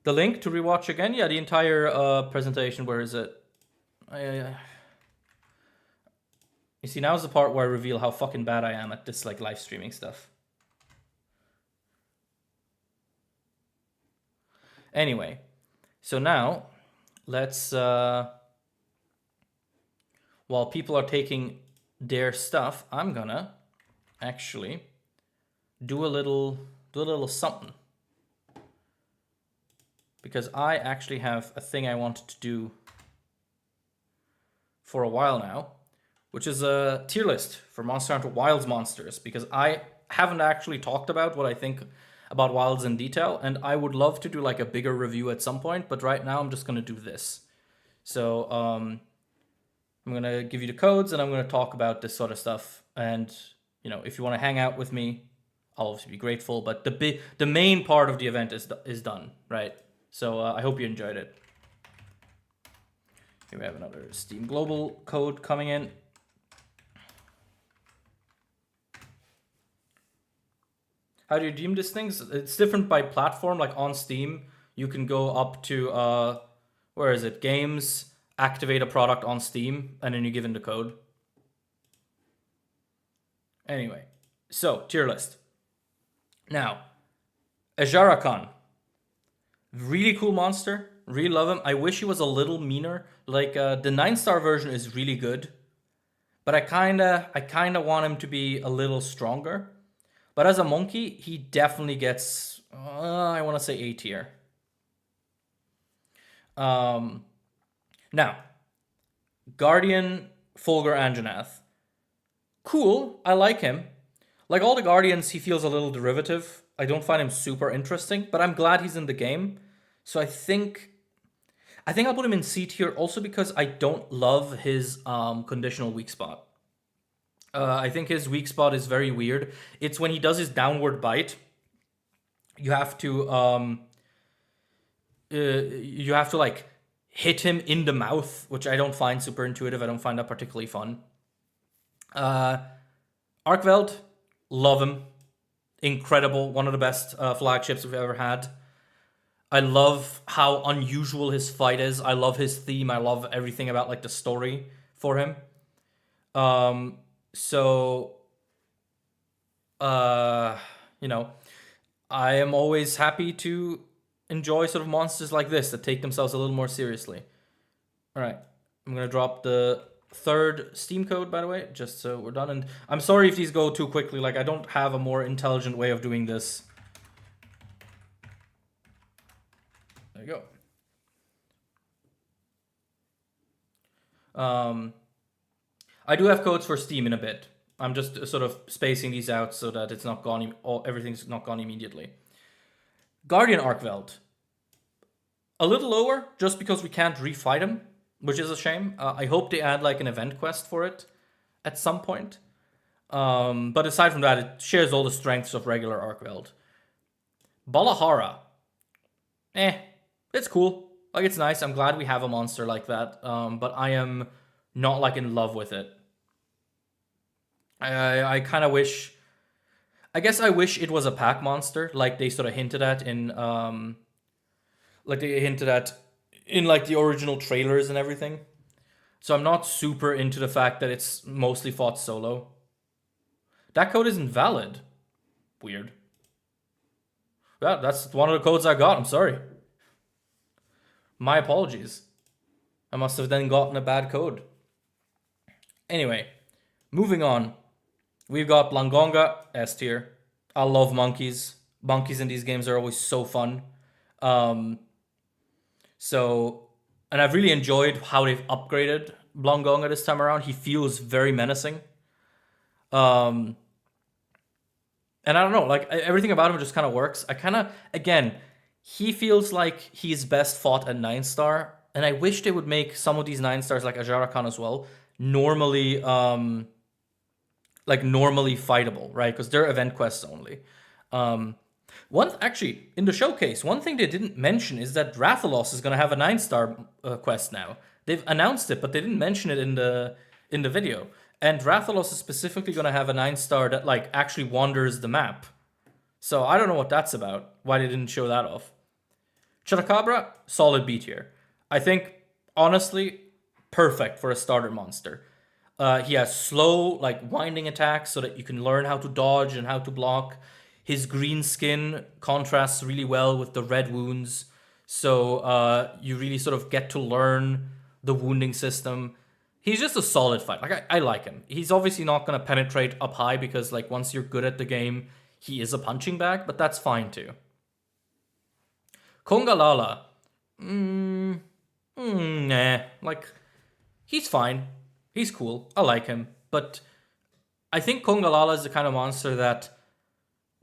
The link to rewatch again? Yeah, the entire presentation. Where is it? You see, now's the part where I reveal how fucking bad I am at this live streaming stuff. Anyway, so now let's while people are taking their stuff, I'm gonna actually do a little something. Because I actually have a thing I wanted to do for a while now, which is a tier list for Monster Hunter Wilds monsters, because I haven't actually talked about what I think about Wilds in detail, and I would love to do a bigger review at some point, but right now I'm just going to do this. So I'm going to give you the codes, and I'm going to talk about this sort of stuff, and if you want to hang out with me, I'll obviously be grateful, but the main part of the event is done, right? So I hope you enjoyed it. Here we have another Steam Global code coming in. How do you redeem these things? It's different by platform. Like on Steam, you can go up to, where is it? Games, activate a product on Steam, and then you give in the code. Anyway, so tier list. Now, Ajarakan. Really cool monster. Really love him. I wish he was a little meaner. The 9-star version is really good, but I kinda want him to be a little stronger. But as a monkey, he definitely gets, I want to say A tier. Now, Guardian Fulgur Anjanath. Cool, I like him. Like all the Guardians, he feels a little derivative. I don't find him super interesting, but I'm glad he's in the game. So I think I'll put him in C tier also because I don't love his conditional weak spot. I think his weak spot is very weird. It's when he does his downward bite. You have to hit him in the mouth, which I don't find super intuitive. I don't find that particularly fun. Arkveld, love him. Incredible. One of the best flagships we've ever had. I love how unusual his fight is. I love his theme. I love everything about the story for him. So, I am always happy to enjoy sort of monsters like this that take themselves a little more seriously. All right, I'm going to drop the 3rd Steam code, by the way, just so we're done. And I'm sorry if these go too quickly. I don't have a more intelligent way of doing this. There you go. I do have codes for Steam in a bit. I'm just sort of spacing these out so that it's not gone. Everything's not gone immediately. Guardian Arkveld. A little lower, just because we can't refight him, which is a shame. I hope they add an event quest for it at some point. But aside from that, it shares all the strengths of regular Arkveld. Balahara. It's cool. It's nice. I'm glad we have a monster like that. But I am not in love with it. I kind of wish. I guess I wish it was a pack monster, like they sort of hinted at in the original trailers and everything. So I'm not super into the fact that it's mostly fought solo. That code isn't valid. Weird. Yeah, that's one of the codes I got. I'm sorry. My apologies. I must have then gotten a bad code. Anyway, moving on. We've got Blangonga, S tier. I love monkeys. Monkeys in these games are always so fun. So, and I've really enjoyed how they've upgraded Blongonga this time around. He feels very menacing. And I don't know, like everything about him just kind of works. I kind of, again, he feels like he's best fought at 9-star, and I wish they would make some of these 9-stars like Ajara Khan as well normally, normally fightable, right? Because they're event quests only. Actually, in the showcase, one thing they didn't mention is that Rathalos is gonna have a 9-star quest now. They've announced it, but they didn't mention it in the video. And Rathalos is specifically gonna have a 9-star that like actually wanders the map. So I don't know what that's about. Why they didn't show that off. Chupacabra, solid B tier. I think, honestly, perfect for a starter monster. He has slow, like, winding attacks so that you can learn how to dodge and how to block. His green skin contrasts really well with the red wounds. So you really sort of get to learn the wounding system. He's just a solid fight. Like, I like him. He's obviously not going to penetrate up high because, like, once you're good at the game, he is a punching bag, but that's fine too. Kongalala. Nah. Like, he's fine. He's cool. I like him. But I think Kongalala is the kind of monster that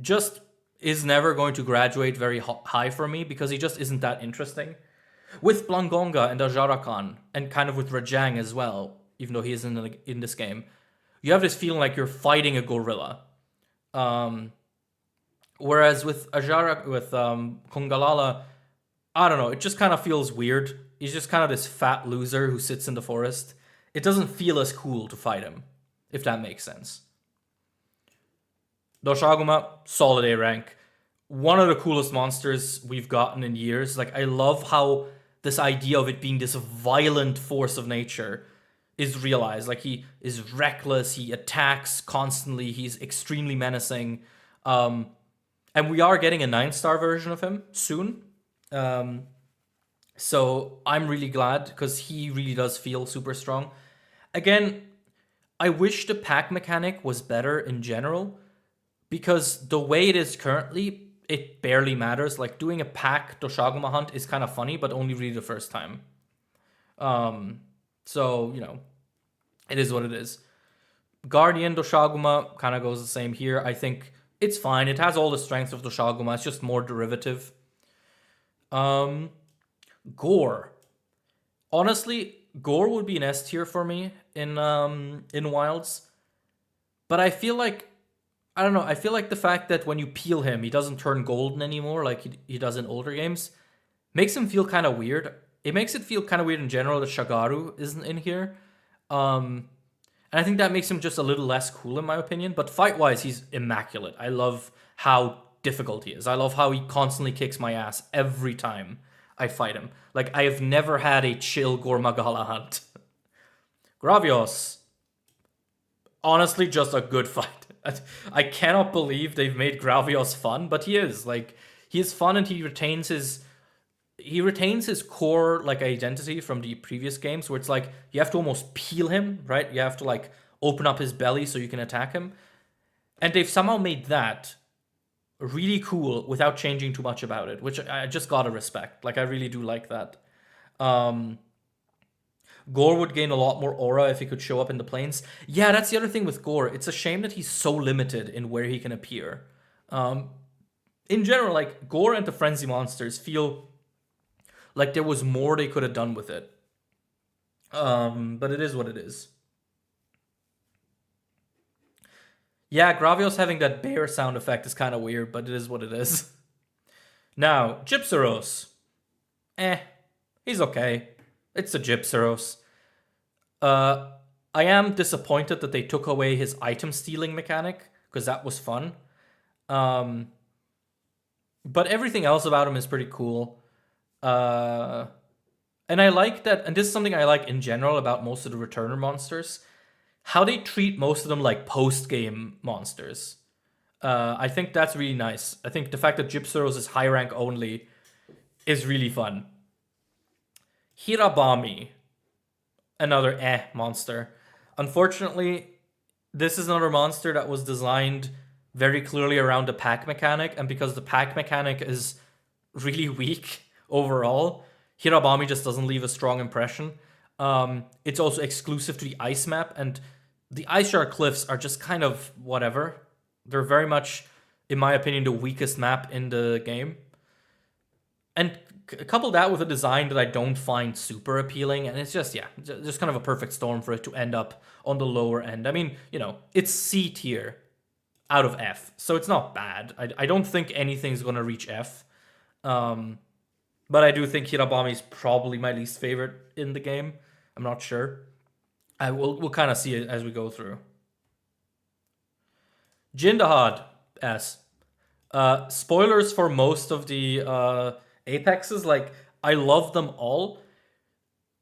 just is never going to graduate very high for me because he just isn't that interesting. With Blongonga and Ajara Khan, and kind of with Rajang as well, even though he isn't in this game, you have this feeling like you're fighting a gorilla. Whereas with Kongalala, I don't know, it just kind of feels weird. He's just kind of this fat loser who sits in the forest. It doesn't feel as cool to fight him, if that makes sense. Doshaguma, solid A rank. One of the coolest monsters we've gotten in years. Like, I love how this idea of it being this violent force of nature is realized. Like, he is reckless, he attacks constantly, he's extremely menacing. And we are getting a 9-star version of him soon. So I'm really glad because he really does feel super strong. Again, I wish the pack mechanic was better in general because the way it is currently, it barely matters. Like, doing a pack Doshaguma hunt is kind of funny, but only really the first time. So, you know, it is what it is. Guardian Doshaguma kind of goes the same here. I think it's fine. It has all the strengths of Doshaguma. It's just more derivative. Gore. Honestly, Gore would be an S tier for me in Wilds. But I feel like, I don't know, I feel like the fact that when you peel him, he doesn't turn golden anymore like he does in older games, makes him feel kind of weird. It makes it feel kind of weird in general that Shagaru isn't in here. And I think that makes him just a little less cool in my opinion. But fight-wise, he's immaculate. I love how difficult he is. I love how he constantly kicks my ass every time I fight him. Like, I have never had a chill Gore Magala hunt. Gravios. Honestly, just a good fight. I cannot believe they've made Gravios fun, but he is. Like, he is fun and he retains his core, like, identity from the previous games, where it's like, you have to almost peel him, right? You have to, like, open up his belly so you can attack him. And they've somehow made that really cool without changing too much about it, which I just gotta respect. Like, I really do like that. Gore would gain a lot more aura if he could show up in the plains. Yeah, that's the other thing with Gore. It's a shame that he's so limited in where he can appear. In general, like, Gore and the Frenzy monsters feel like there was more they could have done with it. But it is what it is. Yeah, Gravios having that bear sound effect is kind of weird, but it is what it is. Now, Gypsaros. He's okay. It's a Gypsaros. I am disappointed that they took away his item stealing mechanic, because that was fun. But everything else about him is pretty cool. And I like that, and this is something I like in general about most of the returner monsters, how they treat most of them like post-game monsters. I think that's really nice. I think the fact that Gypsaros is high rank only is really fun. Hirabami. Another monster. Unfortunately, this is another monster that was designed very clearly around the pack mechanic, and because the pack mechanic is really weak overall, Hirabami just doesn't leave a strong impression. It's also exclusive to the ice map, and the Ice Shard Cliffs are just kind of whatever. They're very much, in my opinion, the weakest map in the game. And couple that with a design that I don't find super appealing, and it's just, yeah, just kind of a perfect storm for it to end up on the lower end. I mean, you know, it's C tier out of F, so it's not bad. I don't think anything's gonna reach F. But I do think Hirabami is probably my least favorite in the game. I'm not sure. We'll kind of see it as we go through. Jindahad S. Spoilers for most of the Apexes. Like, I love them all.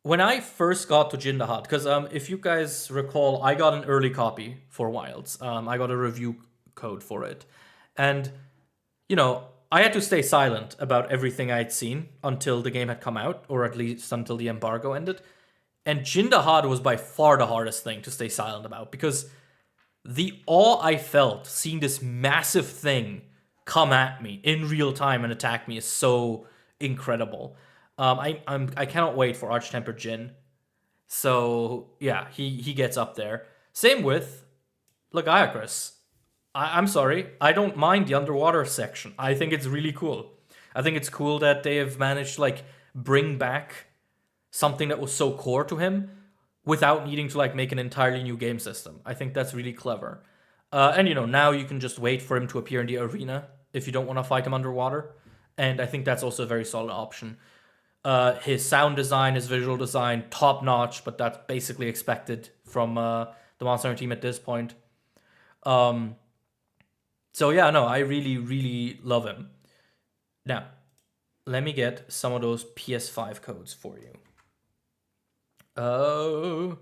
When I first got to Jindahad, because if you guys recall, I got an early copy for Wilds. I got a review code for it. And, you know, I had to stay silent about everything I'd seen until the game had come out, or at least until the embargo ended. And Jindahad was by far the hardest thing to stay silent about, because the awe I felt seeing this massive thing come at me in real time and attack me is so incredible. I cannot wait for Arch-Tempered Jin. So yeah, he gets up there. Same with Lagiacrus. I'm sorry, I don't mind the underwater section. I think it's really cool. I think it's cool that they have managed to like bring back something that was so core to him without needing to like make an entirely new game system. I think that's really clever. And you know, now you can just wait for him to appear in the arena if you don't want to fight him underwater. And I think that's also a very solid option. His sound design, his visual design, top notch, but that's basically expected from the Monster Hunter team at this point. So yeah, no, I really, really love him. Now, let me get some of those PS5 codes for you. Where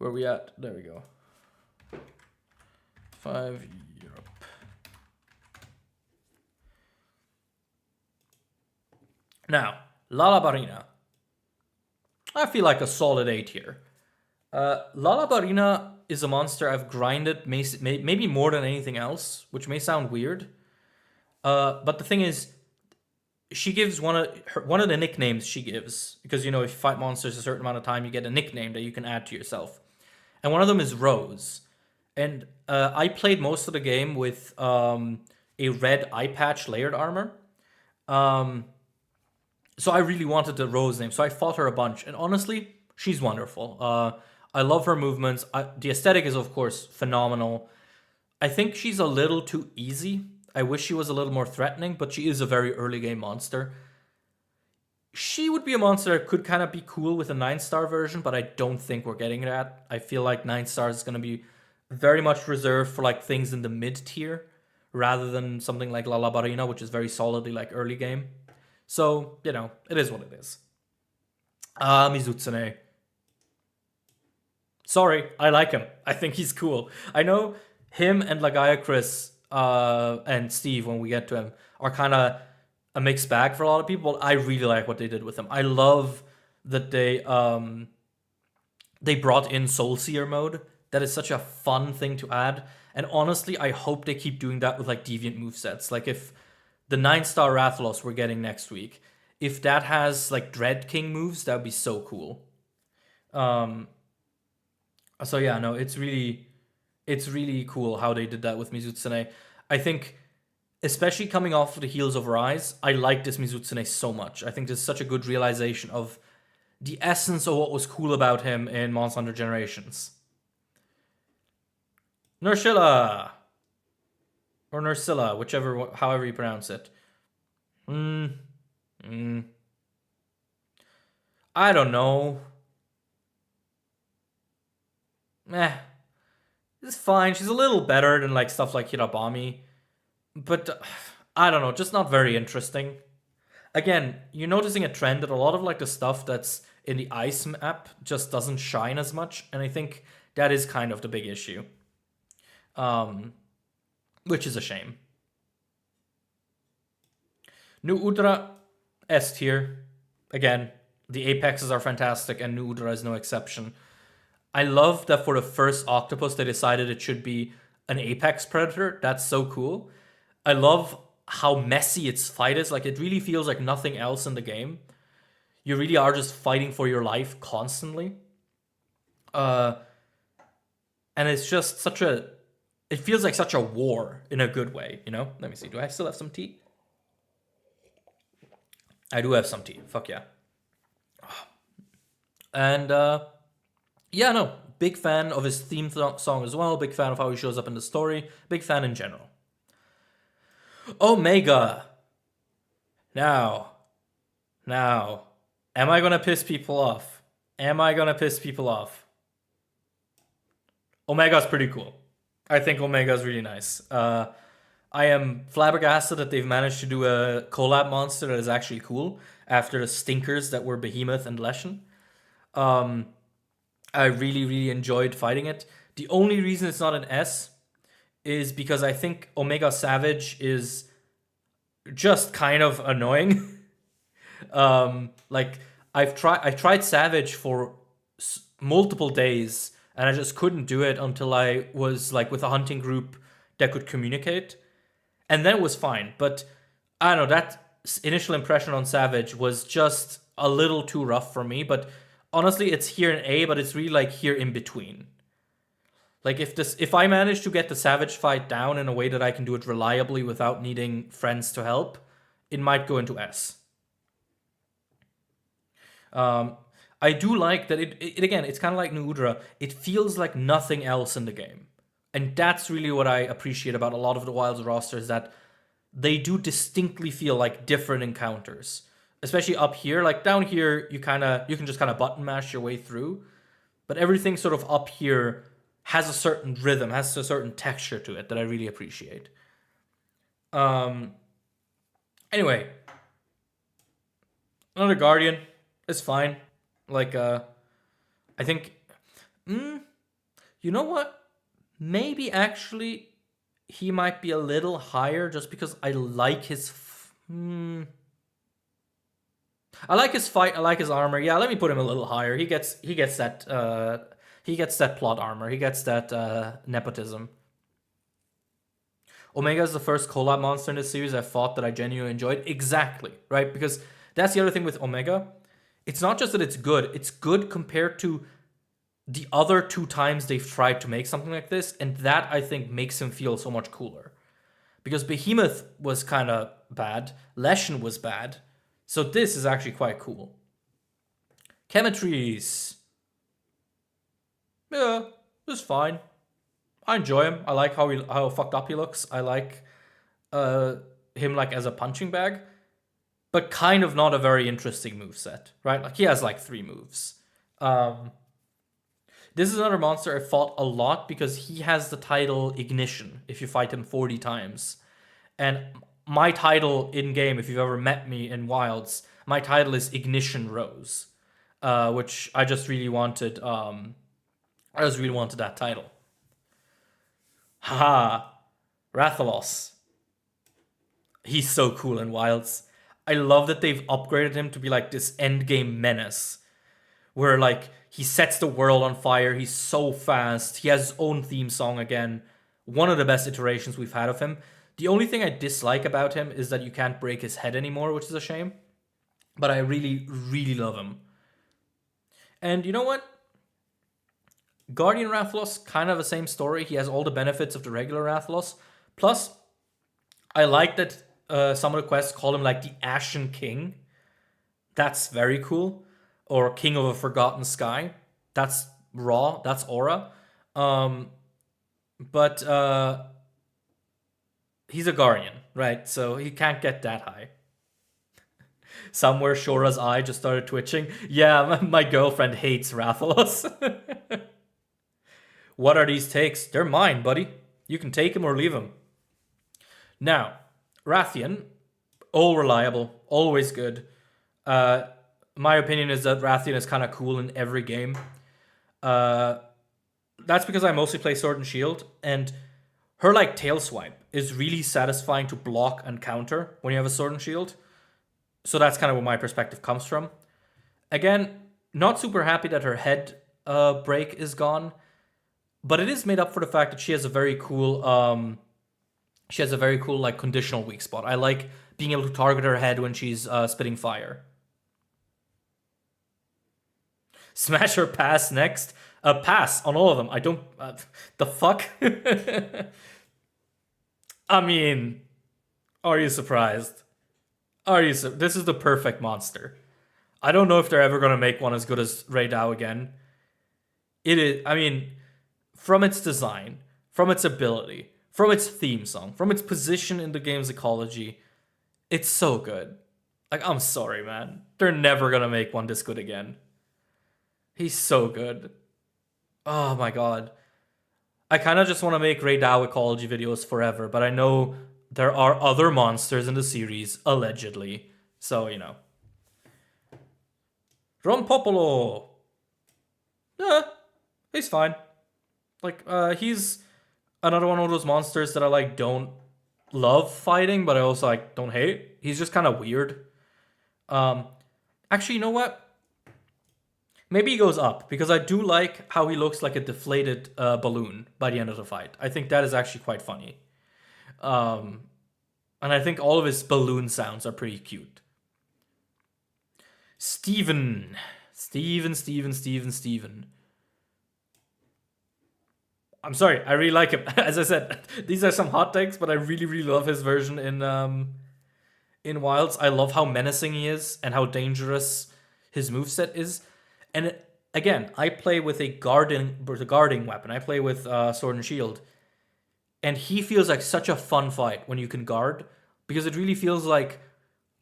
are we at? There we go. 5 Europe. Now, Lalabarina. I feel like a solid 8 here. Lalabarina is a monster I've grinded maybe more than anything else, which may sound weird. But the thing is, she gives one of the nicknames she gives, because, you know, if you fight monsters a certain amount of time, you get a nickname that you can add to yourself. And one of them is Rose. And I played most of the game with a red eye patch layered armor. So I really wanted the Rose name, so I fought her a bunch. And honestly, she's wonderful. I love her movements. The aesthetic is, of course, phenomenal. I think she's a little too easy. I wish she was a little more threatening, but she is a very early game monster. She would be a monster that could kind of be cool with a 9-star version, but I don't think we're getting that. I feel like 9 stars is going to be very much reserved for like things in the mid tier, rather than something like Lalabarina, which is very solidly like early game. So, you know, it is what it is. Mizutsune. Sorry, I like him. I think he's cool. I know him and Lagiacrus and Steve, when we get to him, are kind of a mixed bag for a lot of people. I really like what they did with him. I love that they brought in Soul Seer mode. That is such a fun thing to add. And honestly, I hope they keep doing that with like deviant movesets. Like if the 9-star Rathalos we're getting next week, if that has like Dread King moves, that would be so cool. So yeah, no, it's really cool how they did that with Mizutsune. I think, especially coming off the heels of Rise, I like this Mizutsune so much. I think there's such a good realization of the essence of what was cool about him in Monster Hunter Generations. Nursilla! Or Nursilla, however you pronounce it. I don't know. It's fine. She's a little better than like stuff like Hirabami. But I don't know, just not very interesting. Again, you're noticing a trend that a lot of like the stuff that's in the ice map just doesn't shine as much. And I think that is kind of the big issue. Which is a shame. New Udra, S tier. Again, the apexes are fantastic and New Udra is no exception. I love that for the first octopus, they decided it should be an apex predator. That's so cool. I love how messy its fight is. Like, it really feels like nothing else in the game. you really are just fighting for your life constantly. And it's just such a... It feels like such a war in a good way, you know? Let me see. Do I still have some tea? I do have some tea. Fuck yeah. And, yeah, no. Big fan of his theme song as well. Big fan of how he shows up in the story. Big fan in general. Omega. Now. Am I gonna piss people off? Omega's pretty cool. I think Omega's really nice. I am flabbergasted that they've managed to do a collab monster that is actually cool after the stinkers that were Behemoth and Leshen. I really, really enjoyed fighting it. The only reason it's not an S is because I think Omega Savage is just kind of annoying. Like I tried Savage for multiple days and I just couldn't do it until I was like with a hunting group that could communicate, and then it was fine. But I don't know, that initial impression on Savage was just a little too rough for me. But honestly, it's here in A, but it's really like here in between. Like if I manage to get the Savage fight down in a way that I can do it reliably without needing friends to help, it might go into S. I do like that it again, it's kind of like Nuudra. It feels like nothing else in the game. And that's really what I appreciate about a lot of the Wilds rosters, that they do distinctly feel like different encounters. Especially up here, like down here, you can just kind of button mash your way through. But everything sort of up here has a certain rhythm, has a certain texture to it that I really appreciate. Anyway, another Guardian is fine. Like, I think, you know what? Maybe actually he might be a little higher just because I like his, I like his fight, I like his armor. Yeah, let me put him a little higher. He gets that plot armor. He gets that nepotism. Omega is the first collab monster in this series I fought that I genuinely enjoyed. Exactly, right? Because that's the other thing with Omega. It's not just that it's good compared to the other 2 times they've tried to make something like this, and that, I think, makes him feel so much cooler. Because Behemoth was kind of bad, Leshen was bad, so this is actually quite cool. Chemetries. Yeah, it's fine. I enjoy him. I like how fucked up he looks. I like him like as a punching bag. But kind of not a very interesting moveset, right? Like, he has like 3 moves. This is another monster I fought a lot because he has the title Ignition if you fight him 40 times. And my title in-game, if you've ever met me in Wilds, my title is Ignition Rose. Which I just really wanted, that title. Haha. Rathalos. He's so cool in Wilds. I love that they've upgraded him to be like this endgame menace. Where like he sets the world on fire, he's so fast, he has his own theme song again. One of the best iterations we've had of him. The only thing I dislike about him is that you can't break his head anymore, which is a shame. But I really, really love him. And you know what? Guardian Rathalos, kind of the same story. He has all the benefits of the regular Rathalos. Plus, I like that some of the quests call him like the Ashen King. That's very cool. Or King of a Forgotten Sky. That's raw. That's aura. But he's a Guardian, right? So he can't get that high. Somewhere Shora's eye just started twitching. Yeah, my girlfriend hates Rathalos. What are these takes? They're mine, buddy. You can take them or leave them. Now, Rathian, all reliable, always good. My opinion is that Rathian is kind of cool in every game. That's because I mostly play Sword and Shield, and her like tail swipe is really satisfying to block and counter when you have a Sword and Shield. So that's kind of where my perspective comes from. Again, not super happy that her head break is gone, but it is made up for the fact that she has a very cool like conditional weak spot. I like being able to target her head when she's spitting fire. Smash or pass next? Pass on all of them. I don't... the fuck? I mean... Are you surprised? This is the perfect monster. I don't know if they're ever going to make one as good as Rei Dao again. It is... I mean, from its design, from its ability, from its theme song, from its position in the game's ecology, it's so good. Like, I'm sorry, man. They're never going to make one this good again. He's so good. Oh my god. I kind of just want to make Rei Dao ecology videos forever, but I know there are other monsters in the series, allegedly. So, you know. Rompopolo! Yeah, he's fine. Like, he's another one of those monsters that I, like, don't love fighting, but I also, like, don't hate. He's just kind of weird. Actually, you know what? Maybe he goes up, because I do like how he looks like a deflated balloon by the end of the fight. I think that is actually quite funny. And I think all of his balloon sounds are pretty cute. Steven. I'm sorry, I really like him. As I said, these are some hot takes, but I really, really love his version in Wilds. I love how menacing he is and how dangerous his moveset is. And again, I play with a guarding weapon. I play with Sword and Shield. And he feels like such a fun fight when you can guard. Because it really feels like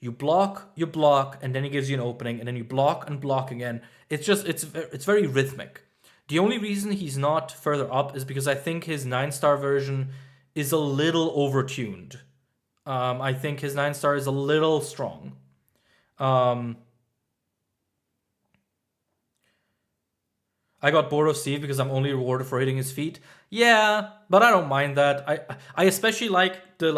you block, and then he gives you an opening, and then you block and block again. It's just, it's very rhythmic. The only reason he's not further up is because I think his 9-star version is a little overtuned. I think his 9-star is a little strong. I got bored of Steve because I'm only rewarded for hitting his feet. Yeah, but I don't mind that. I especially like the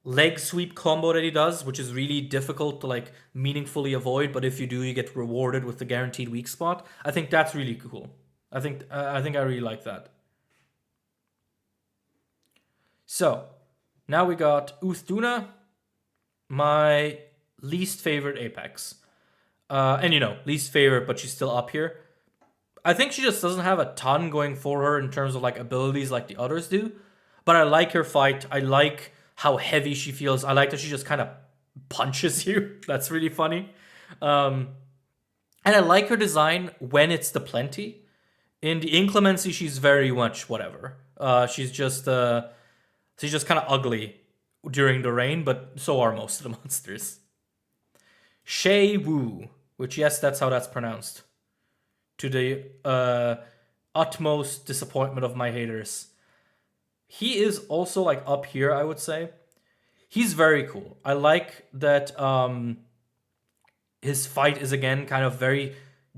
leg sweep combo that he does, which is really difficult to meaningfully avoid, but if you do, you get rewarded with the guaranteed weak spot. I think that's really cool. I think I really like that. So, now we got Uthduna, my least favorite Apex. And least favorite, but she's still up here. I think she just doesn't have a ton going for her in terms of abilities like the others do. But I like her fight. I like how heavy she feels. I like that she just kind of punches you. That's really funny. And I like her design when it's the plenty. In the inclemency, she's very much whatever. She's just kind of ugly during the rain, but so are most of the monsters. Shay Wu, which yes, that's how that's pronounced. To the utmost disappointment of my haters. He is also up here, I would say. He's very cool. I like that his fight is again kind of very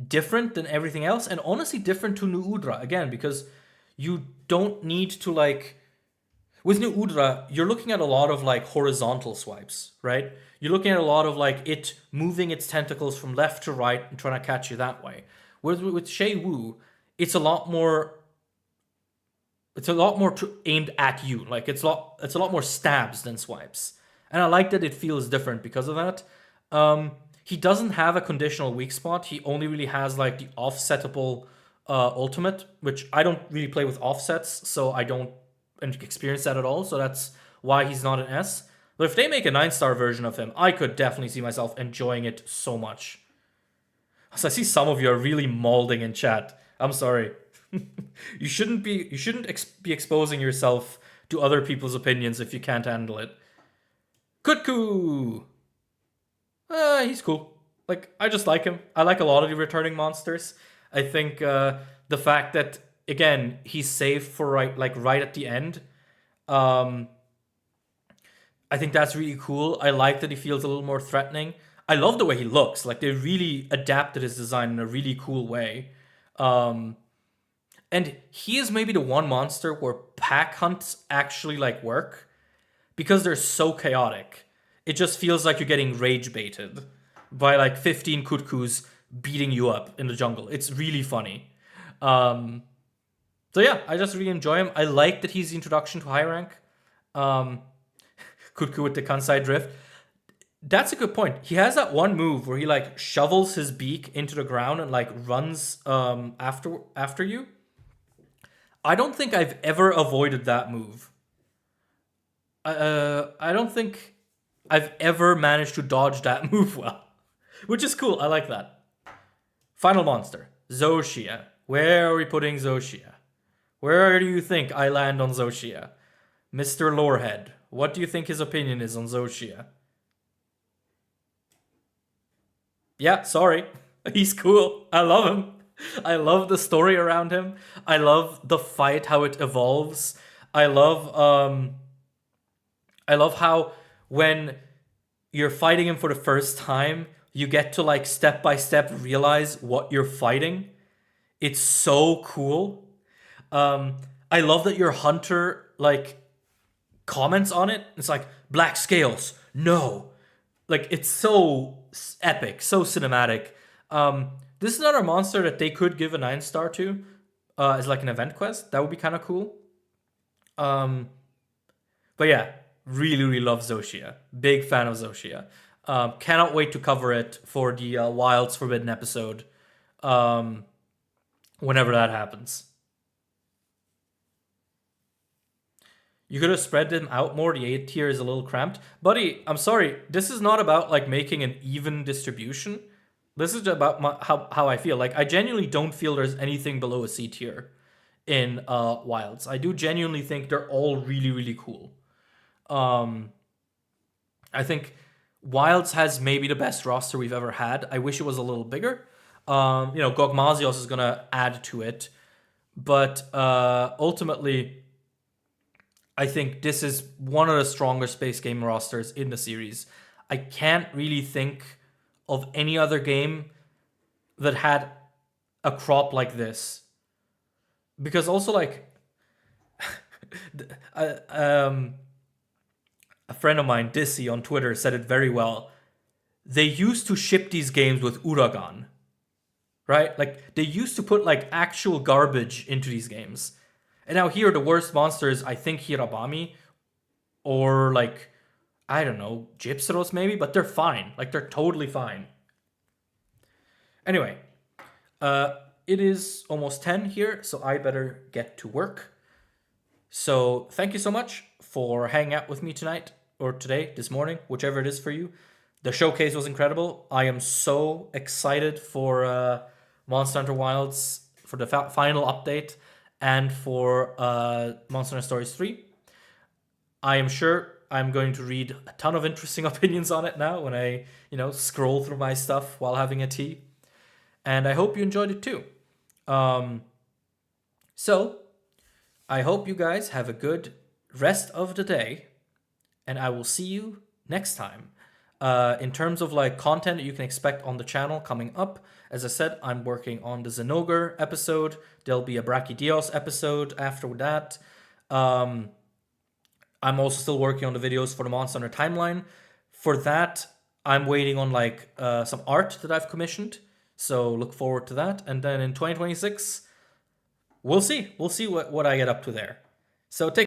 different than everything else, and honestly different to New Udra again, because you don't need to with New Udra, you're looking at a lot of horizontal swipes, right? You're looking at a lot of it moving its tentacles from left to right and trying to catch you that way. Whereas with Shay Wu, it's a lot more aimed at you. It's a lot more stabs than swipes. And I like that it feels different because of that. He doesn't have a conditional weak spot. He only really has the offsettable ultimate, which I don't really play with offsets, so I don't experience that at all. So that's why he's not an S. But if they make a 9-star version of him, I could definitely see myself enjoying it so much. So I see some of you are really molding in chat. I'm sorry. You shouldn't be exposing yourself to other people's opinions if you can't handle it. Kutku! He's cool. I just like him. I like a lot of the returning monsters. I think the fact that, again, he's saved for right at the end. I think that's really cool. I like that he feels a little more threatening. I love the way he looks. They really adapted his design in a really cool way. And he is maybe the one monster where pack hunts actually work, because they're so chaotic. It just feels like you're getting rage baited by 15 Kutkus beating you up in the jungle. It's really funny. So yeah, I just really enjoy him. I like that he's the introduction to high rank. Kutku with the Kansai drift. That's a good point. He has that one move where he like shovels his beak into the ground and like runs after you. I don't think I've ever avoided that move. I don't think I've ever managed to dodge that move well, which is cool. I like that. Final monster, Zoshia. Where are we putting Zoshia? Where do you think I land on Zoshia? Mr. Lorehead, what do you think his opinion is on Zoshia? Yeah, sorry. He's cool. I love him. I love the story around him. I love the fight, how it evolves. I love how when you're fighting him for the first time, you get to like step by step realize what you're fighting. It's so cool. I love that your hunter like comments on it. It's like, black scales, no. Like, it's so epic, so cinematic. This is another monster that they could give a 9-star to as like an event quest. That would be kind of cool. But yeah, really, really love Zoshia. Big fan of Zoshia. Cannot wait to cover it for the Wilds Forbidden episode whenever that happens. You could have spread them out more. The 8 tier is a little cramped. Buddy, I'm sorry. This is not about like making an even distribution. This is about how I feel. Like, I genuinely don't feel there's anything below a C tier in Wilds. I do genuinely think they're all really, really cool. I think Wilds has maybe the best roster we've ever had. I wish it was a little bigger. Gogmazios is going to add to it. But ultimately, I think this is one of the stronger space game rosters in the series. I can't really think of any other game that had a crop like this. Because also, like, a friend of mine, Dissy, on Twitter said it very well. They used to ship these games with Uragan, right? Like, they used to put, like, actual garbage into these games. And now here, the worst monster is, I think, Hirabami. Or, like, I don't know, Gypseros maybe? But they're fine. Like, they're totally fine. Anyway, it is almost 10 here, so I better get to work. So, thank you so much for hanging out with me tonight, or today, this morning, whichever it is for you. The showcase was incredible. I am so excited for Monster Hunter Wilds, for the final update, and for Monster Hunter Stories 3. I am sure I'm going to read a ton of interesting opinions on it now when I, scroll through my stuff while having a tea. And I hope you enjoyed it too. So, I hope you guys have a good rest of the day, and I will see you next time. In terms of like content that you can expect on the channel coming up, as I said, I'm working on the Zenogre episode. There'll be a Brachydios episode after that. I'm also still working on the videos for the Monster Hunter timeline. For that, I'm waiting on like some art that I've commissioned. So look forward to that. And then in 2026, we'll see. We'll see what I get up to there. So take